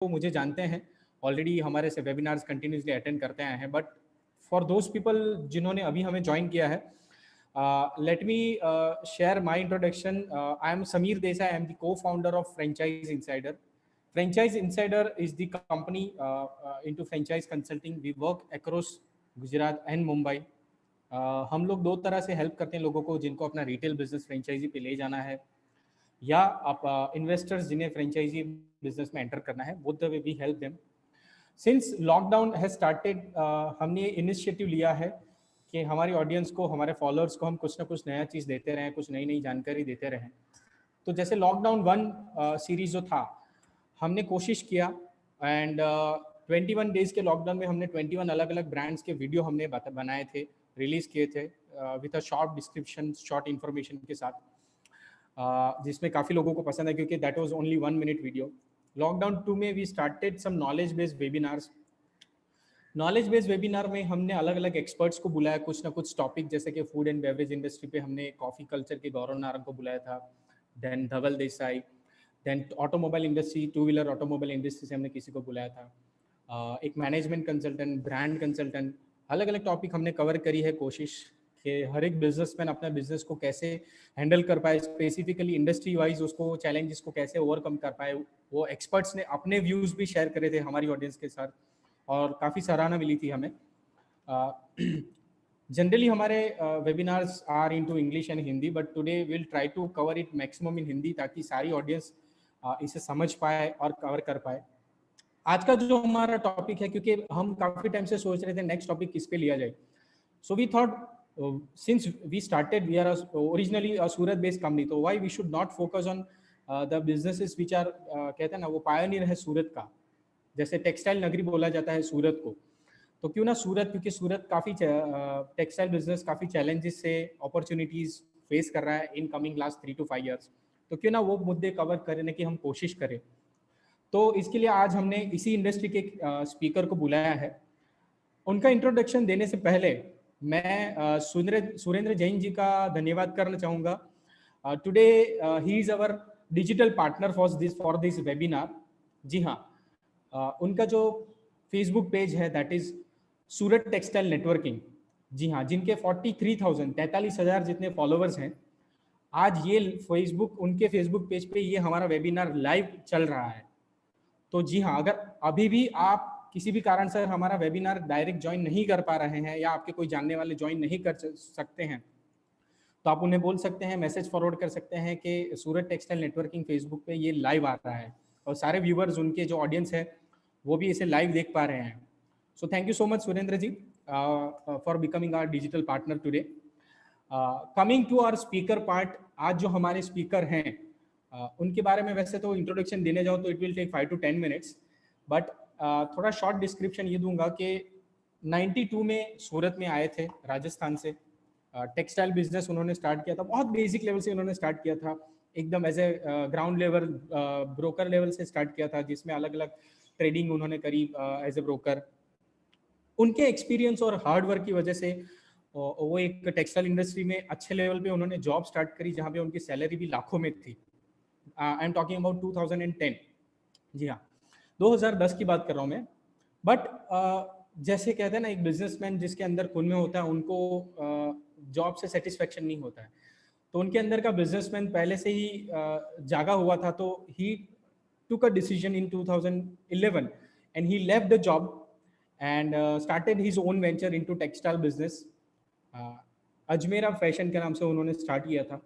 मुझे जानते हैं, ऑलरेडी हमारे से वेबिनार्स कंटिन्यूसली अटेंड करते आए हैं, बट फॉर दोज पीपल जिन्होंने अभी हमें ज्वाइन किया है, let me share my introduction. I am Samir Desai. I am the co-founder of Franchise Insider. Franchise Insider is the company into franchise consulting. We work across Gujarat and Mumbai. हम लोग दो तरह से help करते हैं लोगों को जिनको अपना रिटेल बिजनेस फ्रेंचाइजी पे ले जाना है, या आप इन्वेस्टर्स जिन्हें फ्रेंचाइजी बिजनेस में एंटर करना है. Both the way we help them. Since lockdown has started, हमने इनिशिएटिव लिया है कि हमारी ऑडियंस को, हमारे फॉलोअर्स को हम कुछ ना कुछ नया चीज़ देते रहें, कुछ नई नई जानकारी देते रहें. तो जैसे लॉकडाउन 1 सीरीज जो था, हमने कोशिश किया, एंड 21 डेज के लॉकडाउन में हमने 21 अलग अलग ब्रांड्स के वीडियो हमने बनाए थे, रिलीज़ किए थे with a short description, short information के साथ, जिसमें काफ़ी लोगों को पसंद है क्योंकि that was only 1 minute video. Lockdown 2 में we started some knowledge based webinars. Knowledge based webinar में हमने अलग अलग एक्सपर्ट्स को बुलाया, कुछ ना कुछ टॉपिक, जैसे कि फूड एंड बेवरेज इंडस्ट्री पे हमने कॉफ़ी कल्चर के गौरव नारंग को बुलाया था, then Dhaval Desai, then automobile industry, 2 wheeler automobile industry से हमने किसी को बुलाया था, एक मैनेजमेंट कंसल्टेंट, ब्रांड कंसल्टेंट. अलग अलग टॉपिक हमने कवर करी है. कोशिश कि हर एक बिजनेसमैन अपना बिजनेस को कैसे हैंडल कर पाए, स्पेसिफिकली इंडस्ट्री वाइज उसको चैलेंजेस को कैसे ओवरकम कर पाए. वो एक्सपर्ट्स ने अपने व्यूज़ भी शेयर करे थे हमारी ऑडियंस के साथ, और काफ़ी सराहना मिली थी हमें. जनरली हमारे webinars are into English and Hindi, but today will try to cover it maximum in Hindi, ताकि सारी ऑडियंस इसे समझ पाए और कवर कर पाए. आज का जो हमारा टॉपिक है, क्योंकि हम काफ़ी टाइम से सोच रहे थे नेक्स्ट टॉपिक किस पे लिया जाए, so we thought since we started, we are originally a Surat based company, तो why we should not focus on the businesses which are कहते हैं ना, वो पायनियर है सूरत का. जैसे टेक्सटाइल नगरी बोला जाता है सूरत को, तो क्यों ना सूरत, क्योंकि सूरत काफ़ी टेक्सटाइल बिजनेस काफ़ी चैलेंजेस से अपॉर्चुनिटीज़ फेस कर रहा है in coming last 3 to 5 years, तो क्यों ना वो मुद्दे कवर करने की हम कोशिश करें. तो इसके लिए आज हमने इसी इंडस्ट्री के स्पीकर को बुलाया है. उनका इंट्रोडक्शन देने से पहले मैं सुरेंद्र जैन जी का धन्यवाद करना चाहूँगा. Today he is our digital partner for this webinar. जी हाँ, उनका जो फेसबुक पेज है that is Surat textile networking. जी हाँ, जिनके 43,000 जितने फॉलोअर्स हैं. आज ये फेसबुक, उनके फेसबुक पेज पे ये हमारा वेबिनार लाइव चल रहा है. तो जी हाँ, अगर अभी भी आप किसी भी कारण से हमारा वेबिनार डायरेक्ट ज्वाइन नहीं कर पा रहे हैं, या आपके कोई जानने वाले ज्वाइन नहीं कर सकते हैं, तो आप उन्हें बोल सकते हैं, मैसेज फॉरवर्ड कर सकते हैं कि सूरत टेक्सटाइल नेटवर्किंग फेसबुक पे ये लाइव आ रहा है, और सारे व्यूवर्स, उनके जो ऑडियंस है, वो भी इसे लाइव देख पा रहे हैं. So thank you so much Surendra ji for becoming our digital partner today. Coming to our speaker part, आज जो हमारे स्पीकर हैं उनके बारे में वैसे तो इंट्रोडक्शन देने जाओ तो it will take 5 to 10 minutes, but थोड़ा शॉर्ट डिस्क्रिप्शन ये दूंगा कि 92 में सूरत में आए थे राजस्थान से. टेक्सटाइल बिजनेस उन्होंने स्टार्ट किया था, बहुत बेसिक लेवल से उन्होंने स्टार्ट किया था, एकदम as a ground level, broker level से स्टार्ट किया था, जिसमें अलग अलग ट्रेडिंग उन्होंने करी एज ए ब्रोकर. उनके एक्सपीरियंस और हार्ड वर्क की वजह से वो एक टेक्सटाइल इंडस्ट्री में अच्छे लेवल पे उन्होंने जॉब स्टार्ट करी, जहाँ पे उनकी सैलरी भी लाखों में थी. I am talking about 2010. जी हाँ, 2010 की बात कर रहा हूँ मैं. बट जैसे कहते हैं ना, एक बिजनेसमैन जिसके अंदर खून में होता है, उनको जॉब से सेटिस्फेक्शन नहीं होता है. तो उनके अंदर का बिजनेसमैन पहले से ही जागा हुआ था. तो ही took a decision in 2011 and he left the job and started his own venture into textile business. Ajmera fashion के नाम से उन्होंने स्टार्ट किया था.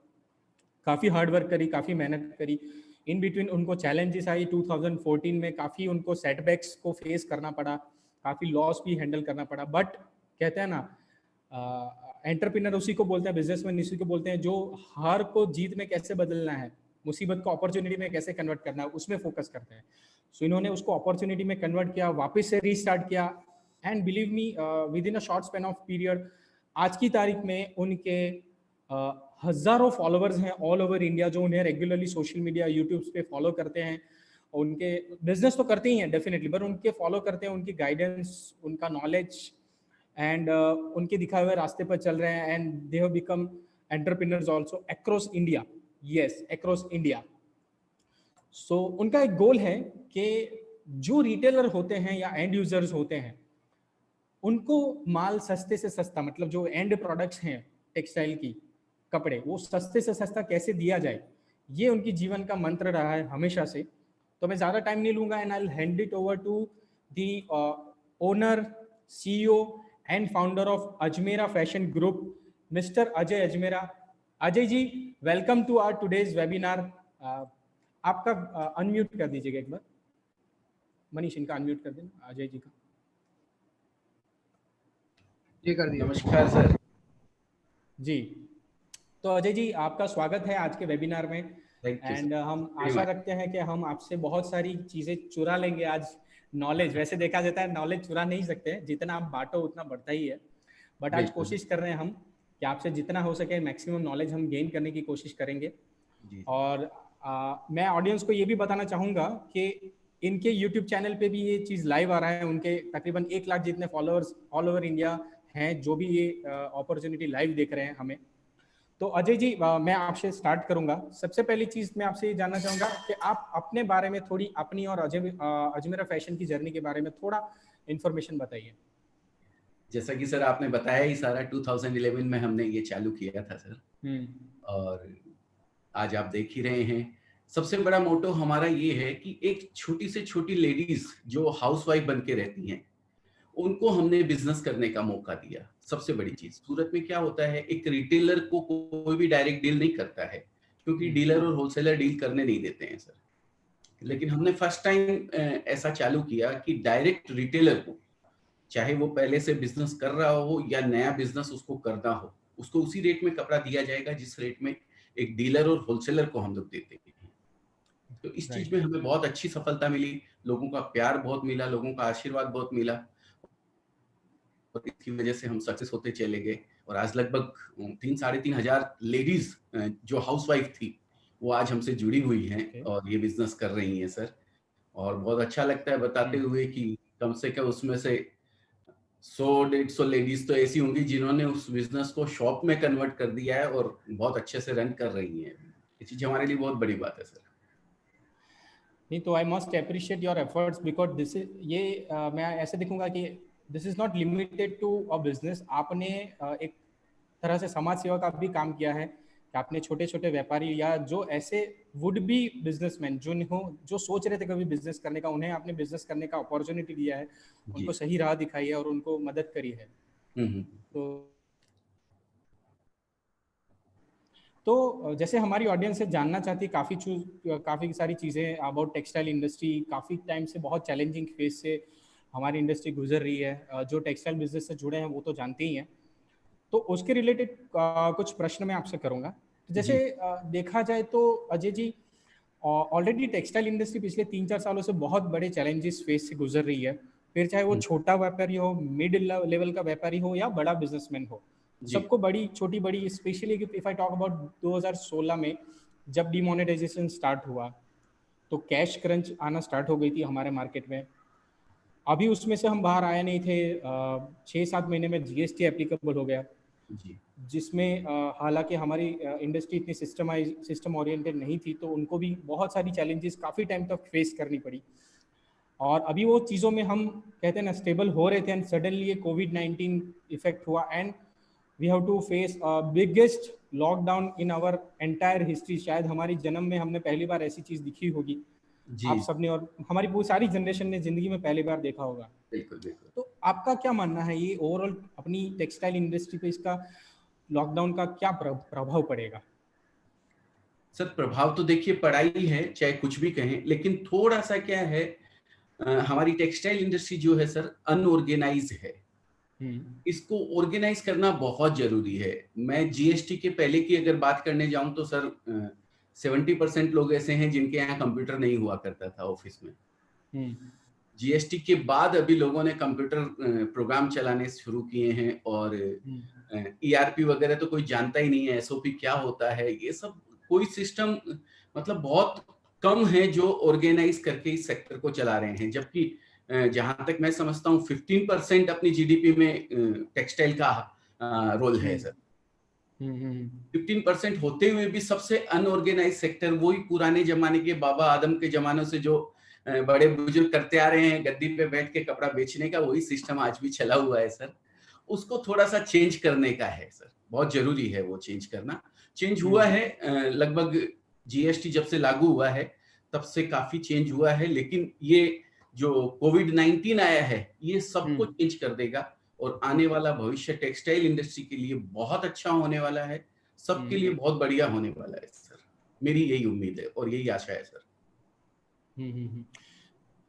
काफ़ी हार्ड वर्क करी, काफ़ी मेहनत करी. इन बिटवीन उनको चैलेंजेस आई. 2014 में काफ़ी उनको सेटबैक्स को फेस करना पड़ा, काफ़ी लॉस भी हैंडल करना पड़ा. बट कहते हैं ना, एंटरप्रेन्योर उसी को बोलते हैं, बिजनेसमैन इसी को बोलते हैं, जो हार को जीत में कैसे बदलना है, मुसीबत को अपॉर्चुनिटी में कैसे कन्वर्ट करना है, उसमें फोकस करते हैं. सो इन्होंने उसको अपॉर्चुनिटी में कन्वर्ट किया, वापस से रीस्टार्ट किया, and believe me with in a short span of period आज की तारीख में उनके हज़ारों फॉलोअर्स हैं ऑल ओवर इंडिया, जो उन्हें रेगुलरली सोशल मीडिया, यूट्यूब पे फॉलो करते हैं. उनके बिजनेस तो करते ही हैं डेफिनेटली, पर उनके फॉलो करते हैं, उनकी गाइडेंस, उनका नॉलेज, एंड उनके दिखाए हुए रास्ते पर चल रहे हैं. And they have become entrepreneurs also across India. Yes, across India. So उनका एक गोल है कि जो रिटेलर होते हैं या एंड यूजर्स होते हैं, उनको माल सस्ते से सस्ता, मतलब जो एंड प्रोडक्ट्स हैं टेक्सटाइल की, कपड़े, वो सस्ते से सस्ता कैसे दिया जाए, ये उनकी जीवन का मंत्र रहा है हमेशा से। तो मैं ज़्यादा टाइम नहीं लूँगा and I will hand it over to the owner, CEO and founder of Ajmera fashion group, mister Ajay Ajmera. Ajay ji, welcome to our today's webinar. आपका अनम्यूट कर दीजिएगा एक बार, मनीष इनका अनम्यूट कर देना, अजय जी का। जी कर दिया। नमस्कार सर। जी, तो अजय जी आपका स्वागत है आज के वेबिनार में। एंड हम आशा रखते हैं कि हम आपसे बहुत सारी चीज़ें चुरा लेंगे आज। नॉलेज, वैसे देखा जाता है नॉलेज चुरा नहीं सकते, जितना आप बांटो उतना बढ़ता ही है, बट आज कोशिश कर रहे हैं हम कि आपसे जितना हो सके मैक्सिमम नॉलेज हम गेन करने की कोशिश करेंगे। और मैं ऑडियंस को ये भी बताना चाहूँगा कि इनके यूट्यूब चैनल पे भी ये चीज़ लाइव आ रहा है। उनके तकरीबन 1 लाख जितने फॉलोअर्स ऑल ओवर इंडिया हैं जो भी ये अपॉर्चुनिटी लाइव देख रहे हैं हमें। तो अजय जी, मैं आपसे स्टार्ट करूंगा। सबसे पहली चीज़ मैं आपसे ये जानना चाहूँगा कि आप अपने बारे में थोड़ी, अपनी और अजमेरा फैशन की जर्नी के बारे में थोड़ा इन्फॉर्मेशन बताइए। जैसा कि सर आपने बताया ही सारा 2011 में हमने ये चालू किया था सर। और आज आप देख ही रहे हैं, सबसे बड़ा मोटो हमारा ये है कि एक छोटी से छोटी लेडीज जो हाउसवाइफ बन के रहती हैं, उनको हमने बिजनेस करने का मौका दिया। सबसे बड़ी चीज, सूरत में क्या होता है, एक रिटेलर को कोई भी डायरेक्ट डील नहीं करता है, क्योंकि डीलर और होलसेलर डील करने नहीं देते हैं सर। लेकिन हमने फर्स्ट टाइम ऐसा चालू किया कि डायरेक्ट रिटेलर को, चाहे वो पहले से बिजनेस कर रहा हो या नया बिजनेस उसको करना हो, उसको उसी रेट में कपड़ा दिया जाएगा जिस रेट में एक डीलर और होलसेलर को हम लोग देते हैं। तो इस चीज में हमें बहुत अच्छी सफलता मिली, लोगों का प्यार बहुत मिला, लोगों का आशीर्वाद बहुत मिला, और इसकी वजह से हम सक्सेस होते चले गए। और आज लगभग 3-3.5 हजार लेडीज जो हाउसवाइफ थी वो आज हमसे जुड़ी हुई हैं और ये बिजनेस कर रही हैं सर। और बहुत अच्छा लगता है बताते हुए कि कम से कम उसमें से 100-150 लेडीज तो ऐसी होंगी जिन्होंने उस बिजनेस को शॉप में कन्वर्ट कर दिया है और बहुत अच्छे से रन कर रही हैं। ये चीज हमारे लिए बहुत बड़ी बात है सर। नहीं तो I must appreciate your efforts because this is ये मैं ऐसे देखूंगा कि this is not limited to a business. आपने एक तरह से समाज सेवा का भी काम किया है कि आपने छोटे छोटे व्यापारी या जो ऐसे वुड बी बिजनेसमैन जो सोच रहे थे कभी बिजनेस करने का, उन्हें आपने बिजनेस करने का अपॉर्चुनिटी दिया है, उनको सही राह दिखाई है और उनको मदद करी है। तो जैसे हमारी ऑडियंस से जानना चाहती है काफ़ी सारी चीज़ें अबाउट टेक्सटाइल इंडस्ट्री। काफ़ी टाइम से बहुत चैलेंजिंग फेज से हमारी इंडस्ट्री गुजर रही है। जो टेक्सटाइल बिजनेस से जुड़े हैं वो तो जानते ही हैं, तो उसके रिलेटेड कुछ प्रश्न मैं आपसे करूंगा। तो जैसे देखा जाए तो Ajay ji, already textile industry पिछले 3-4 सालों से बहुत बड़े चैलेंजेस फेस से गुजर रही है, फिर चाहे वो छोटा व्यापारी हो, मिड लेवल का व्यापारी हो या बड़ा बिजनेसमैन हो, सबको बड़ी छोटी बड़ी, specially if I talk about 2016 में जब डिमोनेटाइजेशन स्टार्ट हुआ तो कैश क्रंच आना स्टार्ट हो गई थी हमारे मार्केट में। अभी उसमें से हम बाहर आए नहीं थे। 6-7 महीने में जीएसटी एप्लीकेबल हो गया, जिसमें हालांकि हमारी इंडस्ट्री इतनी सिस्टम ओरिएंटेड नहीं थी, तो उनको भी बहुत सारी चैलेंजेस काफ़ी टाइम तक फेस करनी पड़ी। और अभी वो चीज़ों में हम कहते हैं ना स्टेबल हो रहे थे, एंड सडनली ये कोविड-19 इफेक्ट हुआ and we have to face biggest lockdown in our entire history. शायद हमारी जन्म में हमने पहली बार ऐसी चीज़ दिखी होगी, आप सबने और हमारी पूरी सारी जनरेशन ने जिंदगी में पहली बार देखा होगा। बिल्कुल बिल्कुल। तो आपका क्या मानना है, ये ओवरऑल अपनी टेक्सटाइल इंडस्ट्री पे इसका लॉकडाउन का क्या प्रभाव पड़ेगा? सर प्रभाव तो देखिए पड़ा ही है, चाहे कुछ भी कहें, लेकिन थोड़ा सा क्या है, हमारी टेक्सटाइल इंडस्ट्री जो है सर अनऑर्गेनाइज है। इसको ऑर्गेनाइज करना बहुत जरूरी है। मैं जीएसटी के पहले की अगर बात करने जाऊं तो सर 70% लोग ऐसे हैं जिनके यहाँ कंप्यूटर नहीं हुआ करता था ऑफिस में। जीएसटी के बाद अभी लोगों ने कंप्यूटर प्रोग्राम चलाने शुरू किए हैं, और ईआरपी वगैरह तो कोई जानता ही नहीं है, एसओपी क्या होता है, ये सब कोई सिस्टम मतलब बहुत कम है जो ऑर्गेनाइज करके इस सेक्टर को चला रहे हैं। जबकि जहां तक मैं समझता हूँ 15% अपनी जीडीपी में टेक्सटाइल का रोल है सर। 15% होते हुए भी सबसे अनऑर्गेनाइज सेक्टर वही पुराने जमाने के बाबा आदम के जमानों से जो बड़े बुजुर्ग करते आ रहे हैं, गद्दी पे बैठ के कपड़ा बेचने का वही सिस्टम आज भी चला हुआ है सर। उसको थोड़ा-सा चेंज करने का है सर, बहुत ज़रूरी है वो चेंज करना। चेंज हुआ है लगभग जीएसटी जब से लागू हुआ है, तब से काफ़ी चेंज हुआ है, लेकिन ये जो कोविड-19 आया है, ये सबको चेंज कर देगा और आने वाला भविष्य टेक्सटाइल इंडस्ट्री के लिए बहुत अच्छा होने वाला है, सबके लिए बहुत बढ़िया होने वाला है सर। मेरी यही उम्मीद है और यही आशा है सर।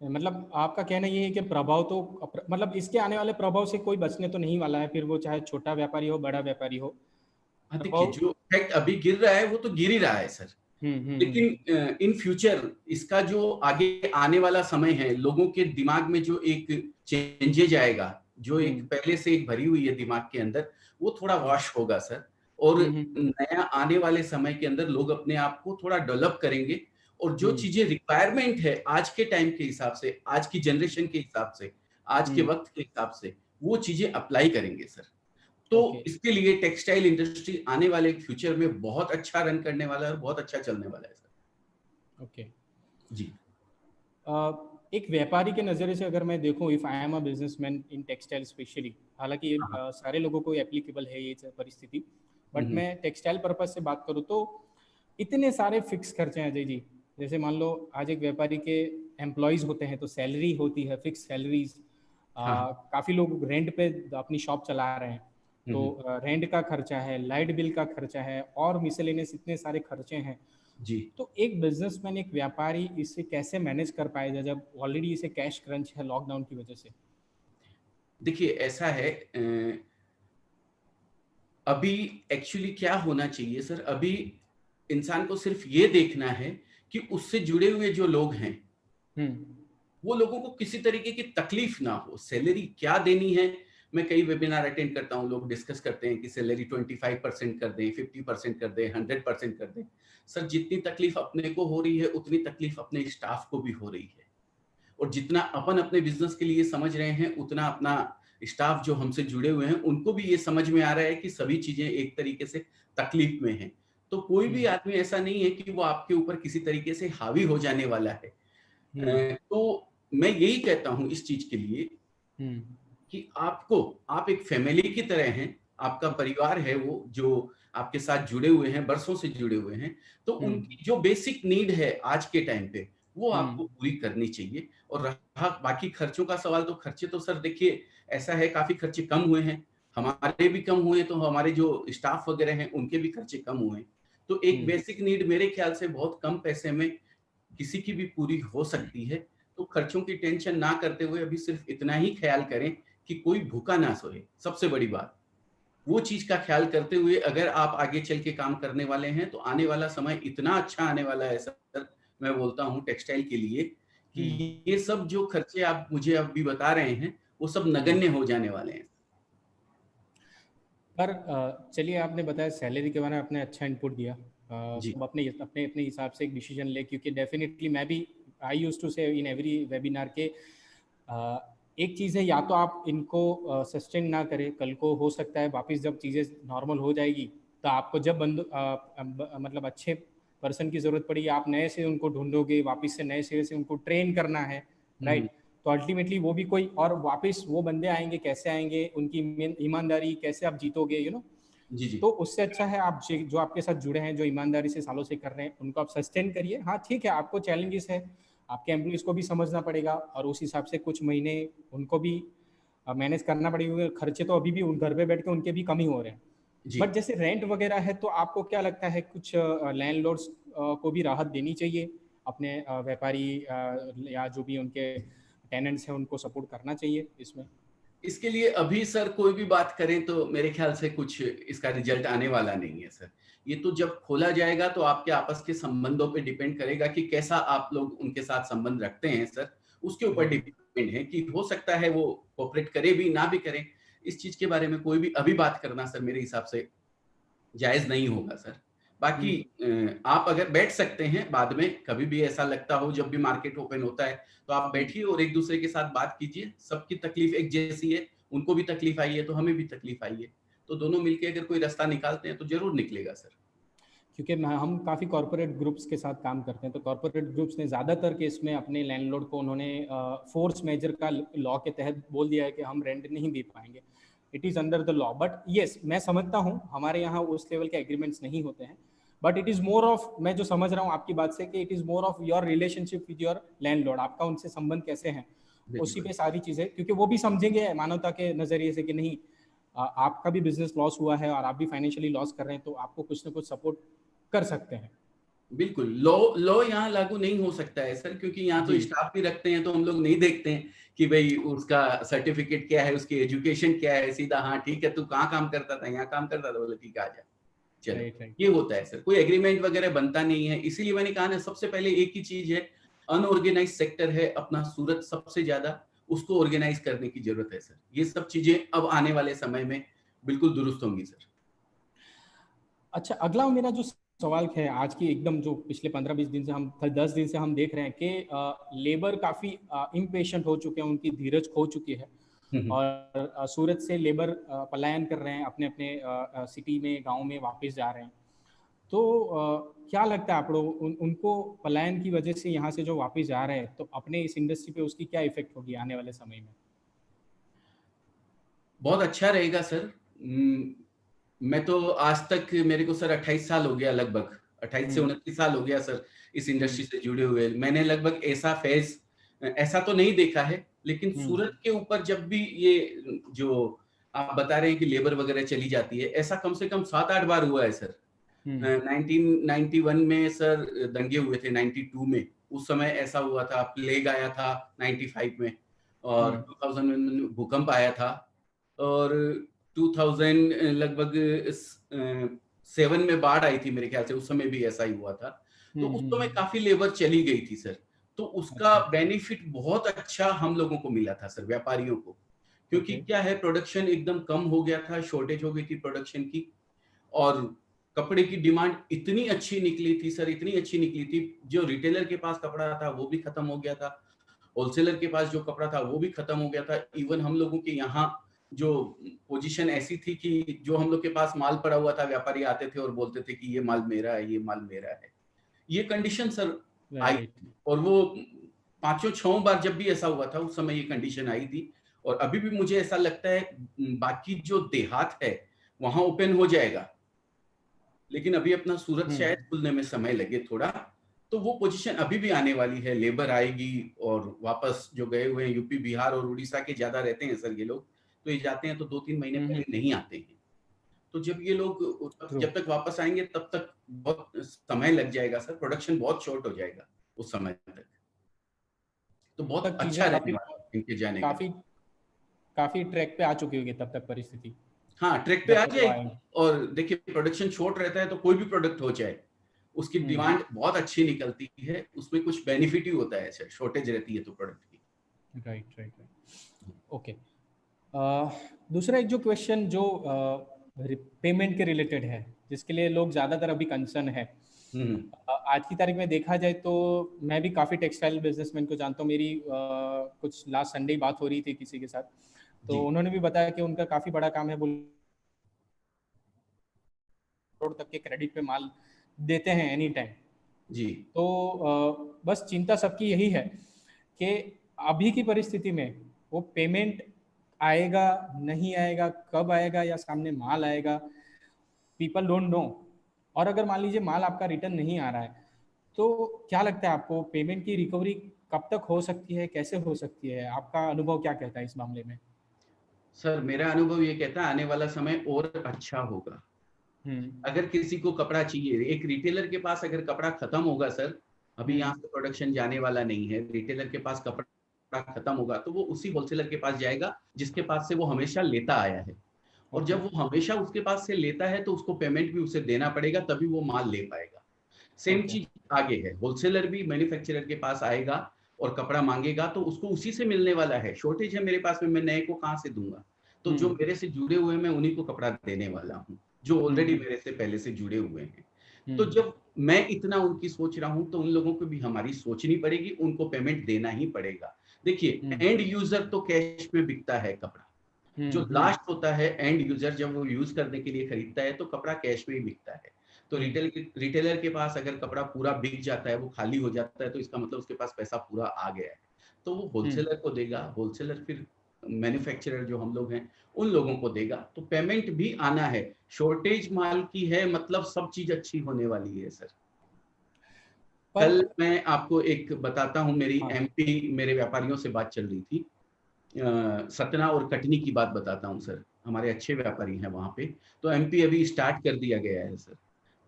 मतलब आपका कहना ये है कि प्रभाव तो मतलब इसके आने वाले प्रभाव से कोई बचने तो नहीं वाला है, फिर वो चाहे छोटा व्यापारी हो, बड़ा व्यापारी हो। देखिए जो इफेक्ट अभी गिर रहा है वो तो गिर ही रहा है सर, लेकिन इन फ्यूचर इसका जो आगे आने वाला समय है, लोगों के दिमाग में जो एक चेंजेज आएगा, जो एक पहले से एक भरी हुई है दिमाग के अंदर, वो थोड़ा वॉश होगा सर। और नया आने वाले समय के अंदर लोग अपने आप को थोड़ा डेवलप करेंगे और जो चीजें रिक्वायरमेंट है आज के टाइम के हिसाब से, आज की जनरेशन के हिसाब से, आज के वक्त के हिसाब से, वो चीजें अप्लाई करेंगे सर। तो इसके लिए टेक्सटाइल इंडस्ट्री आने वाले फ्यूचर में बहुत अच्छा रन करने वाला है और बहुत अच्छा चलने वाला है सर। ओके जी। एक व्यापारी के नज़रिए से अगर मैं देखूं, if I am a businessman in textile specially, हालांकि सारे लोगों को एप्लीकेबल है ये परिस्थिति, बट मैं टेक्सटाइल पर्पज से बात करूं तो इतने सारे फिक्स खर्चे हैं अजय जी। जैसे मान लो आज एक व्यापारी के एम्प्लॉयज होते हैं तो सैलरी होती है, फिक्स सैलरीज। काफ़ी लोग रेंट पे अपनी शॉप चला रहे हैं, तो रेंट का खर्चा है, लाइट बिल का खर्चा है, और मिसलेनियस इतने सारे खर्चे हैं जी। तो एक बिजनेसमैन, एक व्यापारी इसे कैसे मैनेज कर पाएगा जब ऑलरेडी इसे कैश क्रंच है लॉकडाउन की वजह से? देखिए ऐसा है, अभी एक्चुअली क्या होना चाहिए सर, अभी इंसान को सिर्फ ये देखना है कि उससे जुड़े हुए जो लोग हैं वो लोगों को किसी तरीके की तकलीफ ना हो। सैलरी क्या देनी है, मैं कई वेबिनार अटेंड करता हूँ, लोग डिस्कस करते हैं कि सैलरी 25% कर दें, 50% कर दें, 100% कर दें। सर जितनी तकलीफ अपने को हो रही है उतनी तकलीफ अपने स्टाफ को भी हो रही है, और जितना अपन अपने बिजनेस के लिए समझ रहे हैं उतना अपना स्टाफ जो हमसे जुड़े हुए हैं उनको भी ये समझ में आ रहा है कि सभी चीजें एक तरीके से तकलीफ में हैं। तो कोई भी आदमी ऐसा नहीं है कि वो आपके ऊपर किसी तरीके से हावी हो जाने वाला है। तो मैं यही कहता हूं इस चीज के लिए कि आप एक फैमिली की तरह हैं, आपका परिवार है वो जो आपके साथ जुड़े हुए हैं, बरसों से जुड़े हुए हैं, तो उनकी जो बेसिक नीड है आज के टाइम पे वो आपको पूरी करनी चाहिए। और रहा बाकी खर्चों का सवाल, तो खर्चे तो सर देखिए ऐसा है, काफी खर्चे कम हुए हैं, हमारे भी कम हुए, तो हमारे जो स्टाफ वगैरह हैं उनके भी खर्चे कम हुए। तो एक बेसिक नीड मेरे ख्याल से बहुत कम पैसे में किसी की भी पूरी हो सकती है। तो खर्चों की टेंशन ना करते हुए अभी सिर्फ इतना ही ख्याल करें कि कोई भूखा ना सोए, सबसे बड़ी बात वो चीज का ख्याल करते हुए अगर आप आगे चल के काम करने वाले हैं तो आने वाला समय इतना अच्छा आने वाला है सर, मैं बोलता हूं टेक्सटाइल के लिए कि ये सब जो खर्चे आप मुझे अभी बता रहे हैं वो सब नगण्य हो जाने वाले हैं। पर चलिए, आपने बताया सैलरी के बारे में, आपने अच्छा इनपुट दिया। सब अपने अपने अपने हिसाब से एक डिसीजन ले, क्योंकि डेफिनेटली मैं भी आई यूज्ड टू से इन एवरी वेबिनार के एक चीज़ है, या तो आप इनको सस्टेन ना करें, कल को हो सकता है वापस जब चीज़ें नॉर्मल हो जाएगी तो आपको जब मतलब अच्छे पर्सन की ज़रूरत पड़ेगी, आप नए से उनको ढूंढोगे, वापस से नए सिरे से उनको ट्रेन करना है, राइट? तो अल्टीमेटली वो भी कोई और वापस वो बंदे आएंगे, कैसे आएंगे, उनकी ईमानदारी कैसे आप जीतोगे, यू नो? जी। तो उससे अच्छा है आप जो आपके साथ जुड़े हैं, जो ईमानदारी से सालों से कर रहे हैं, उनको आप सस्टेन करिए। हाँ ठीक है, आपको चैलेंजेस है, आपके एम्प्लॉइज को भी समझना पड़ेगा और उस हिसाब से कुछ महीने उनको भी मैनेज करना पड़ेगा। खर्चे तो अभी भी उन घर पे बैठ के उनके भी कम ही हो रहे हैं, बट जैसे रेंट वगैरह है, तो आपको क्या लगता है कुछ लैंडलॉर्ड्स को भी राहत देनी चाहिए, अपने व्यापारी या जो भी उनके टेनेंट्स हैं उनको सपोर्ट करना चाहिए इसमें? इसके लिए अभी सर कोई भी बात करें तो मेरे ख्याल से कुछ इसका रिजल्ट आने वाला नहीं है सर। ये तो जब खोला जाएगा तो आपके आपस के संबंधों पे डिपेंड करेगा कि कैसा आप लोग उनके साथ संबंध रखते हैं सर, उसके ऊपर डिपेंड है कि हो सकता है वो कोऑपरेट करे भी ना भी करें। इस चीज के बारे में कोई भी अभी बात करना सर मेरे हिसाब से जायज नहीं होगा सर। बाकी आप अगर बैठ सकते हैं बाद में, कभी भी ऐसा लगता हो, जब भी मार्केट ओपन होता है तो आप बैठिए और एक दूसरे के साथ बात कीजिए। सबकी तकलीफ एक जैसी है, उनको भी तकलीफ आई है तो हमें भी तकलीफ आई है, तो दोनों मिलके अगर कोई रास्ता निकालते हैं तो जरूर निकलेगा सर। क्योंकि हम काफ़ी कॉरपोरेट ग्रुप्स के साथ काम करते हैं, तो कॉरपोरेट ग्रुप्स ने ज़्यादातर केस में अपने लैंडलॉर्ड को उन्होंने फोर्स मेजर का लॉ के तहत बोल दिया है कि हम रेंट नहीं दे पाएंगे। It is under the law, but yes मैं समझता हूँ हमारे यहाँ उस लेवल के एग्रीमेंट्स नहीं होते हैं, but it is more of, मैं जो समझ रहा हूँ आपकी बात से कि it is more of your relationship with your landlord, आपका उनसे संबंध कैसे हैं, उसी पे सारी चीज़ें, क्योंकि वो भी समझेंगे मानवता के नज़रिए से कि नहीं आपका भी बिजनेस लॉस हुआ है और आप भी फाइनेंशियली लॉस कर रहे हैं, तो आपको कुछ ना कुछ सपोर्ट कर सकते हैं। बिल्कुल, लॉ यहाँ लागू नहीं हो सकता है सर, क्योंकि यहाँ तो स्टाफ भी रखते हैं, तो हम लोग नहीं देखते हैं कि भाई उसका सर्टिफिकेट क्या है, उसकी एजुकेशन क्या है, सीधा हाँ ठीक है तू कहाँ काम करता था, यहाँ काम करता था, बोले ठीक है आ जा, चलो। ये होता है सर, कोई एग्रीमेंट वगैरह बनता नहीं है। इसीलिए मैंने कहा ना, सबसे पहले एक ही चीज है, अनऑर्गेनाइज सेक्टर है अपना सूरत सबसे ज्यादा, उसको ऑर्गेनाइज करने की जरूरत है सर। ये सब चीजें अब आने वाले समय में बिल्कुल दुरुस्त होंगी सर। अच्छा, अगला मेरा जो सवाल है आज की, एकदम जो पिछले 15-20 दिन से हम 10 दिन से हम देख रहे हैं कि लेबर काफ़ी इम्पेशेंट हो चुके हैं, उनकी धीरज खो चुकी है और सूरत से लेबर पलायन कर रहे हैं, अपने अपने सिटी में, गांव में वापस जा रहे हैं। तो क्या लगता है आप लोग उनको पलायन की वजह से यहाँ से जो वापस जा रहे हैं, तो अपने इस इंडस्ट्री पे उसकी क्या इफेक्ट होगी आने वाले समय में? बहुत अच्छा रहेगा सर। मैं तो आज तक, मेरे को सर 28 साल हो गया, लगभग 28 से 29 साल हो गया सर इस इंडस्ट्री से जुड़े हुए। मैंने लगभग ऐसा फेज ऐसा तो नहीं देखा है, लेकिन सूरत के ऊपर जब भी ये जो आप बता रहे हैं कि लेबर वगैरह चली जाती है, ऐसा कम से कम 7-8 बार हुआ है सर। 1991 में सर दंगे हुए थे, 92 में उस समय ऐसा हुआ था, प्लेग आया था 95 में, और 2000 में भूकंप आया था, और 2000 लगभग 7 में बाढ़ आई थी मेरे ख्याल से, उस समय भी ऐसा ही हुआ था। तो उस समय काफी लेबर चली गई थी सर, तो उसका बेनिफिट बहुत अच्छा हम लोगों को मिला था सर, व्यापारियों को। क्योंकि क्या है, प्रोडक्शन एकदम कम हो गया था, शॉर्टेज हो गई थी प्रोडक्शन की, और कपड़े की डिमांड इतनी अच्छी निकली थी सर, इतनी अच्छी निकली थी, जो रिटेलर के पास कपड़ा था वो भी खत्म हो गया था, होलसेलर के पास जो कपड़ा था वो भी खत्म हो गया था। इवन हम लोगों के यहाँ जो पोजीशन ऐसी थी कि जो हम लोग के पास माल पड़ा हुआ था, व्यापारी आते थे और बोलते थे कि ये माल मेरा है, ये माल मेरा है। ये कंडीशन सर आई, और वो 5-6 बार जब भी ऐसा हुआ था उस समय ये कंडीशन आई थी। और अभी भी मुझे ऐसा लगता है बाकी जो देहात है वहां ओपन हो जाएगा, लेकिन अभी अपना सूरत शायद खुलने में समय लगे थोड़ा, तो वो पोजीशन अभी भी आने वाली है, लेबर आएगी। और वापस जो गए हुए हैं यूपी, बिहार और उड़ीसा के ज्यादा रहते हैं सर ये लोग, तो ये जाते हैं तो 2-3 महीने पहले नहीं आते हैं। तो जब ये लोग जब तक वापस आएंगे तब तक बहुत समय लग जाएगा सर, प्रोडक्शन बहुत शॉर्ट हो जाएगा उस समय तक। तो बहुत अच्छा रहने वाला है इनके जाने का। काफी ट्रैक पे आ चुकी होगी तब तक परिस्थिति। हाँ, ट्रैक पे आ जाएगी। और देखिए, प्रोडक्शन शॉर्ट रहता है तो कोई भी प्रोडक्ट हो जाए, उसकी डिमांड बहुत अच्छी निकलती है, उसमें कुछ बेनिफिट ही होता है सर, शॉर्टेज रहती है तो प्रोडक्ट की। राइट। ओके, दूसरा एक जो क्वेश्चन जो पेमेंट के रिलेटेड है, जिसके लिए लोग ज्यादातर अभी कंसर्न है, आज की तारीख में देखा जाए तो मैं भी काफी टेक्सटाइल बिजनेसमैन को जानता हूँ। मेरी कुछ लास्ट संडे बात हो रही थी किसी के साथ, तो उन्होंने भी बताया कि उनका काफी बड़ा काम है, करोड़ तक के क्रेडिट पे माल देते हैं एनी टाइम जी। तो बस चिंता सबकी यही है कि अभी की परिस्थिति में वो पेमेंट आएगा नहीं आएगा, कब आएगा, या सामने माल आएगा, पीपल डोंट नो। और अगर मान लीजिए माल आपका रिटर्न नहीं आ रहा है, तो क्या लगता है आपको पेमेंट की रिकवरी कब तक हो सकती है, कैसे हो सकती है? आपका अनुभव क्या कहता है इस मामले में? सर मेरा अनुभव ये कहता है आने वाला समय और अच्छा होगा। अगर किसी को कपड़ा चाहिए, एक रिटेलर के पास अगर कपड़ा खत्म होगा सर, अभी यहाँ से प्रोडक्शन जाने वाला नहीं है, रिटेलर के पास कपड़ा खत्म होगा तो वो उसी होलसेलर के पास जाएगा जिसके पास से वो हमेशा लेता आया है। और जब वो हमेशा उसके पास से लेता है तो उसको पेमेंट भी उसे देना पड़ेगा, तभी वो माल ले पाएगा। सेम चीज आगे है, होलसेलर भी मैन्युफैक्चरर के पास आएगा और कपड़ा मांगेगा तो उसको उसी से मिलने वाला है। शॉर्टेज है मेरे पास में, मैं नए को कहाँ से दूंगा? तो जो मेरे से जुड़े हुए मैं उन्हीं को कपड़ा देने वाला हूँ, जो ऑलरेडी मेरे से पहले से जुड़े हुए हैं। तो जब मैं इतना उनकी सोच रहा हूं तो उन लोगों को भी हमारी सोचनी पड़ेगी, उनको पेमेंट देना ही पड़ेगा। देखिए, एंड यूजर तो कैश में बिकता है कपड़ा, जो लास्ट होता है एंड यूजर, जब वो यूज करने के लिए खरीदता है तो कपड़ा कैश में ही बिकता है। तो रिटेलर के पास अगर कपड़ा पूरा बिक जाता है, वो खाली हो जाता है, तो इसका मतलब उसके पास पैसा पूरा आ गया है, तो वो होलसेलर को देगा, होलसेलर फिर मैन्युफैक्चरर जो हम लोग हैं उन लोगों को देगा, तो पेमेंट भी आना है। शॉर्टेज माल की है, मतलब सब चीज अच्छी होने वाली है सर। कल मैं आपको एक बताता हूँ, मेरी एमपी मेरे व्यापारियों से बात चल रही थी, सतना और कटनी की बात बताता हूँ सर, हमारे अच्छे व्यापारी हैं वहाँ पे। तो एमपी अभी स्टार्ट कर दिया गया है सर।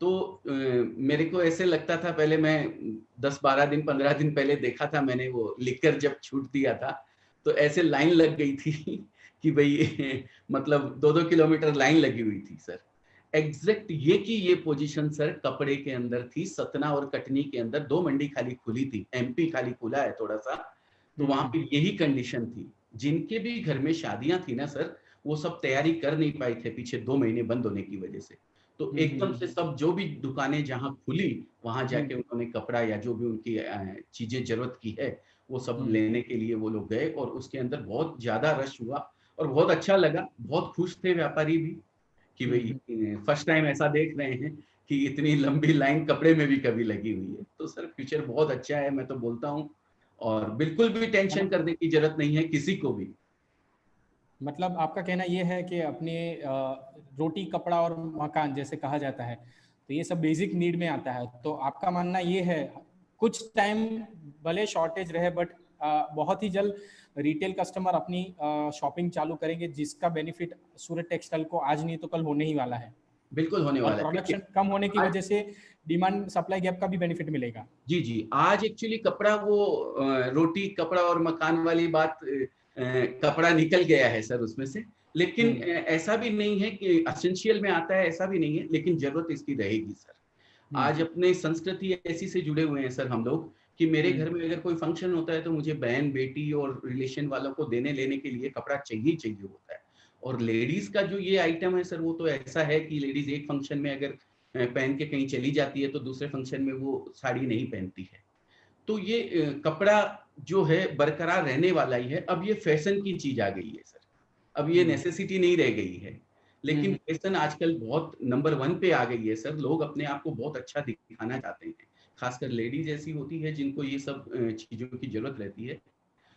तो मेरे को ऐसे लगता था, पहले मैं 10-12 दिन 15 दिन पहले देखा था मैंने, वो लिखकर जब छूट दिया था तो ऐसे लाइन लग गई थी कि भाई मतलब 2-2 किलोमीटर लाइन लगी हुई थी सर। एग्जैक्ट ये पोजीशन सर कपड़े के अंदर थी, सतना और कटनी के अंदर 2 मंडी खाली खुली थी, एमपी खाली खुला है थोड़ा सा, तो वहां पे यही कंडीशन थी। जिनके भी घर में शादियां थी ना सर, वो सब तैयारी कर नहीं पाए थे पीछे 2 महीने बंद होने की वजह से। तो एकदम से सब जो भी दुकानें जहां खुली, वहां जाके उन्होंने कपड़ा या जो भी उनकी चीजें जरूरत की है वो सब लेने के लिए वो लोग गए, और उसके अंदर बहुत ज्यादा रश हुआ और बहुत अच्छा लगा, बहुत खुश थे व्यापारी भी कि भाई फर्स्ट टाइम ऐसा देख रहे हैं कि इतनी लंबी लाइन कपड़े में भी कभी लगी हुई है। तो सर फ्यूचर बहुत अच्छा है, मैं तो बोलता हूँ, और बिल्कुल भी टेंशन करने की जरूरत नहीं है किसी को भी। मतलब आपका कहना ये है कि अपने रोटी कपड़ा और मकान जैसे कहा जाता है, तो ये सब बेसिक नीड में आता है। तो आपका मानना ये है कुछ टाइम भले शॉर्टेज रहे, बट बहुत ही जल्द रिटेल कस्टमर अपनी शॉपिंग चालू करेंगे, जिसका बेनिफिट सूरत टेक्सटाइल को आज नहीं तो कल होने ही वाला है। बिल्कुल होने और वाला है। प्रोडक्शन कम होने की वजह से डिमांड सप्लाई गैप का भी बेनिफिट मिलेगा। जी जी, आज एक्चुअली कपड़ा वो रोटी कपड़ा और मकान वाली बात, कपड़ा निकल गया है सर उसमें से, लेकिन ऐसा भी नहीं है कि एसेंशियल में आता है, ऐसा भी नहीं है, लेकिन जरूरत इसकी रहेगी सर। आज अपने संस्कृति ऐसी से जुड़े हुए हैं सर हम लोग कि मेरे घर में अगर कोई फंक्शन होता है तो मुझे बहन बेटी और रिलेशन वालों को देने लेने के लिए कपड़ा चाहिए चाहिए होता है। और लेडीज का जो ये आइटम है सर, वो तो ऐसा है कि लेडीज एक फंक्शन में अगर पहन के कहीं चली जाती है तो दूसरे फंक्शन में वो साड़ी नहीं पहनती है। तो ये कपड़ा जो है बरकरार रहने वाला ही है। अब ये फैशन की चीज आ गई है सर, अब ये नेसेसिटी नहीं रह गई है, लेकिन फैशन आजकल बहुत नंबर 1 पे आ गई है सर। लोग अपने आप को बहुत अच्छा दिखाना चाहते हैं, खासकर लेडीज ऐसी होती है जिनको ये सब चीजों की जरूरत रहती है,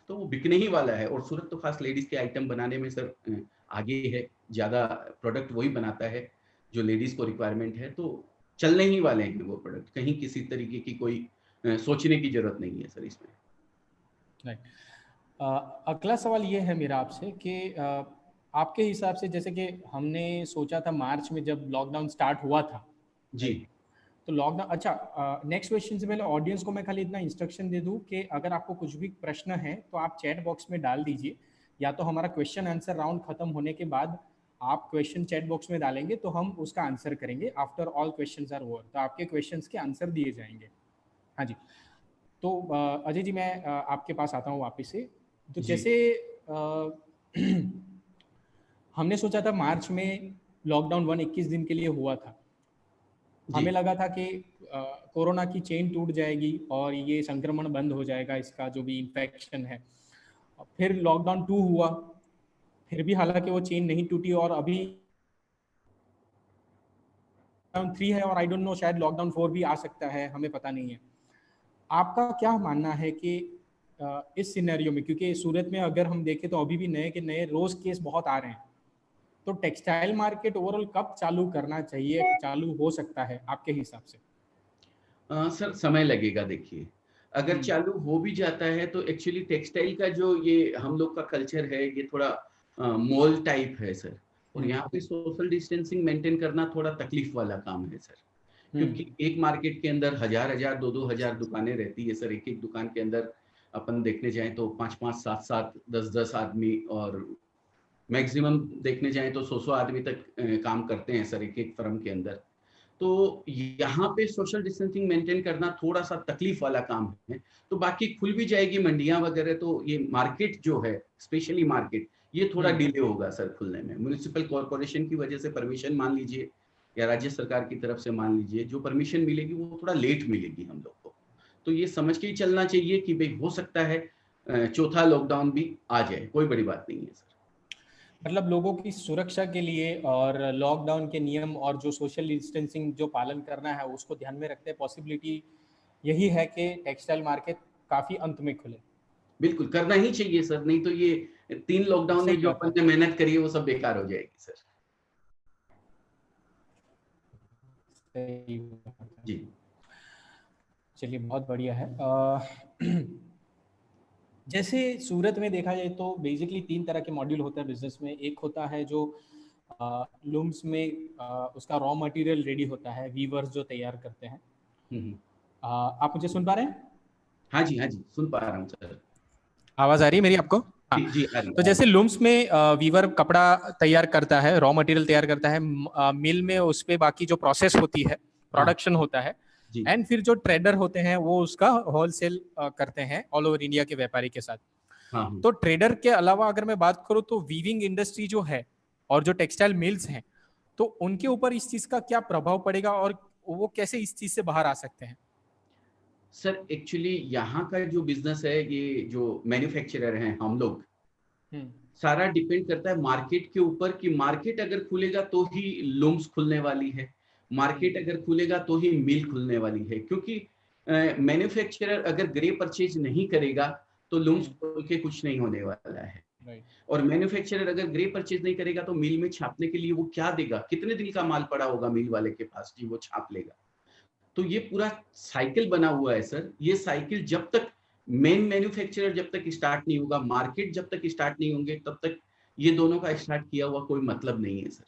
तो वो बिकने ही वाला है। और सूरत तो खास लेडीज के आइटम बनाने में सर आगे है, ज्यादा प्रोडक्ट वही बनाता है जो लेडीज को रिक्वायरमेंट है, तो चलने ही वाले हैं वो प्रोडक्ट, कहीं किसी तरीके की कोई सोचने की जरूरत नहीं है सर इसमें। राइट। अगला सवाल ये है मेरा आपसे कि आपके हिसाब से, जैसे कि हमने सोचा था मार्च में जब लॉकडाउन स्टार्ट हुआ था जी, तो लॉकडाउन, अच्छा नेक्स्ट क्वेश्चन से पहले ऑडियंस को मैं खाली इतना इंस्ट्रक्शन दे दूं कि अगर आपको कुछ भी प्रश्न है तो आप चैट बॉक्स में डाल दीजिए, या तो हमारा क्वेश्चन आंसर राउंड खत्म होने के बाद आप क्वेश्चन चैट बॉक्स में डालेंगे तो हम उसका आंसर करेंगे। After all questions are over, तो आपके क्वेश्चंस के आंसर दिए जाएंगे। हाँ जी, तो अजय जी मैं आपके पास आता हूँ वापस से। तो जैसे हमने सोचा था मार्च में लॉकडाउन 21 दिन के लिए हुआ था, हमें लगा था कि कोरोना की चेन टूट जाएगी और ये संक्रमण बंद हो जाएगा, इसका जो भी इन्फेक्शन है। फिर लॉकडाउन 2 हुआ, फिर भी हालांकि वो चेन नहीं टूटी, और अभी लॉकडाउन 3 है, और आई डोंट नो शायद लॉकडाउन 4 भी आ सकता है, हमें पता नहीं है। आपका क्या मानना है कि इस सिनेरियो में, क्योंकि सूरत में अगर हम देखें तो अभी भी नए के नए रोज केस बहुत आ रहे हैं, तो टेक्सटाइल मार्केट ओवरऑल कब चालू करना चाहिए, चालू हो सकता है आपके हिसाब से? सर समय लगेगा। देखिए, अगर चालू हो भी जाता है तो एक्चुअली टेक्सटाइल का जो ये हम लोग का कल्चर है, ये थोड़ा मॉल टाइप है सर, और यहाँ पे सोशल डिस्टेंसिंग मेंटेन करना थोड़ा तकलीफ वाला काम है सर, क्योंकि एक मार्केट के अंदर 1000-1000 2-2 हजार दुकानें रहती है सर। एक एक दुकान के अंदर अपन देखने जाएं तो 5-5 7-7 10-10 आदमी, और मैक्सिमम देखने जाएं तो 100-100 आदमी तक काम करते हैं सर एक एक फर्म के अंदर। तो यहाँ पे सोशल डिस्टेंसिंग मेंटेन करना थोड़ा सा तकलीफ वाला काम है। तो बाकी खुल भी जाएगी मंडियां वगैरह, तो ये मार्केट जो है, स्पेशली मार्केट, ये थोड़ा डिले होगा सर खुलने में। म्युनिसिपल कॉर्पोरेशन की वजह से परमिशन मान लीजिए, या राज्य सरकार की तरफ से मान लीजिए, जो परमिशन मिलेगी वो थोड़ा लेट मिलेगी हम लोग को। तो ये समझ के ही चलना चाहिए कि भाई हो सकता है चौथा लॉकडाउन भी आ जाए, कोई बड़ी बात नहीं है सर। मतलब लोगों की सुरक्षा के लिए और लॉकडाउन के नियम और जो सोशल डिस्टेंसिंग जो पालन करना है उसको ध्यान में रखते हैं, पॉसिबिलिटी यही है कि टेक्सटाइल मार्केट काफी अंत में खुले। बिल्कुल करना ही चाहिए सर, नहीं तो ये 3 लॉकडाउन सही में जो बात अपन है। ने मेहनत करी है वो सब बेकार हो जाएगी सर। सही बात है। जी चलिए बहुत बढ़िया है। जैसे सूरत में देखा जाए तो बेसिकली 3 तरह के मॉड्यूल होता है बिजनेस में। एक होता है जो लूम्स में उसका रॉ मटेरियल रेडी होता है, वीवर्स जो तैयार करते हैं। हम्म। आप मुझे सुन पा रहे हैं? हाँ जी, हाँ जी, सुन पा रहा हूँ सर। आवाज आ रही है मेरी आपको? हाँ। जी जी, आ रही तो आ रही। जैसे लूम्स में वीवर कपड़ा तैयार करता है, रॉ मटेरियल तैयार करता है, मिल में उस पे बाकी जो प्रोसेस होती है, हाँ प्रोडक्शन होता है, जी। एंड फिर जो ट्रेडर होते हैं वो उसका होलसेल करते हैं ऑल ओवर इंडिया के व्यापारी के साथ। हाँ हाँ तो ट्रेडर के अलावा अगर मैं बात करूं तो वीविंग इंडस्ट्री जो है और जो टेक्सटाइल मिल्स हैं, तो उनके ऊपर इस चीज का क्या प्रभाव पड़ेगा और वो कैसे इस चीज से बाहर आ सकते हैं? सर, एक्चुअली यहाँ का जो बिजनेस है, ये जो मैन्युफैक्चरर हैं हम लोग, हम्म। सारा डिपेंड करता है मार्केट के ऊपर कि मार्केट अगर खुलेगा तो ही लूम्स खुलने वाली है, मार्केट अगर खुलेगा तो ही मिल खुलने वाली है। क्योंकि मैन्युफैक्चरर अगर ग्रे परचेज नहीं करेगा तो लूम्स खोल के कुछ नहीं होने वाला है। राइट। और मैन्युफैक्चरर अगर ग्रे परचेज नहीं करेगा तो मिल में छापने के लिए वो क्या देगा, कितने दिन का माल पड़ा होगा मिल वाले के पास कि वो छाप लेगा। तो ये पूरा साइकिल बना हुआ है सर। ये साइकिल जब तक मेन मैन्युफैक्चरर जब तक स्टार्ट नहीं होगा, मार्केट जब तक स्टार्ट नहीं होंगे, तब तक ये दोनों का स्टार्ट किया हुआ कोई मतलब नहीं है सर।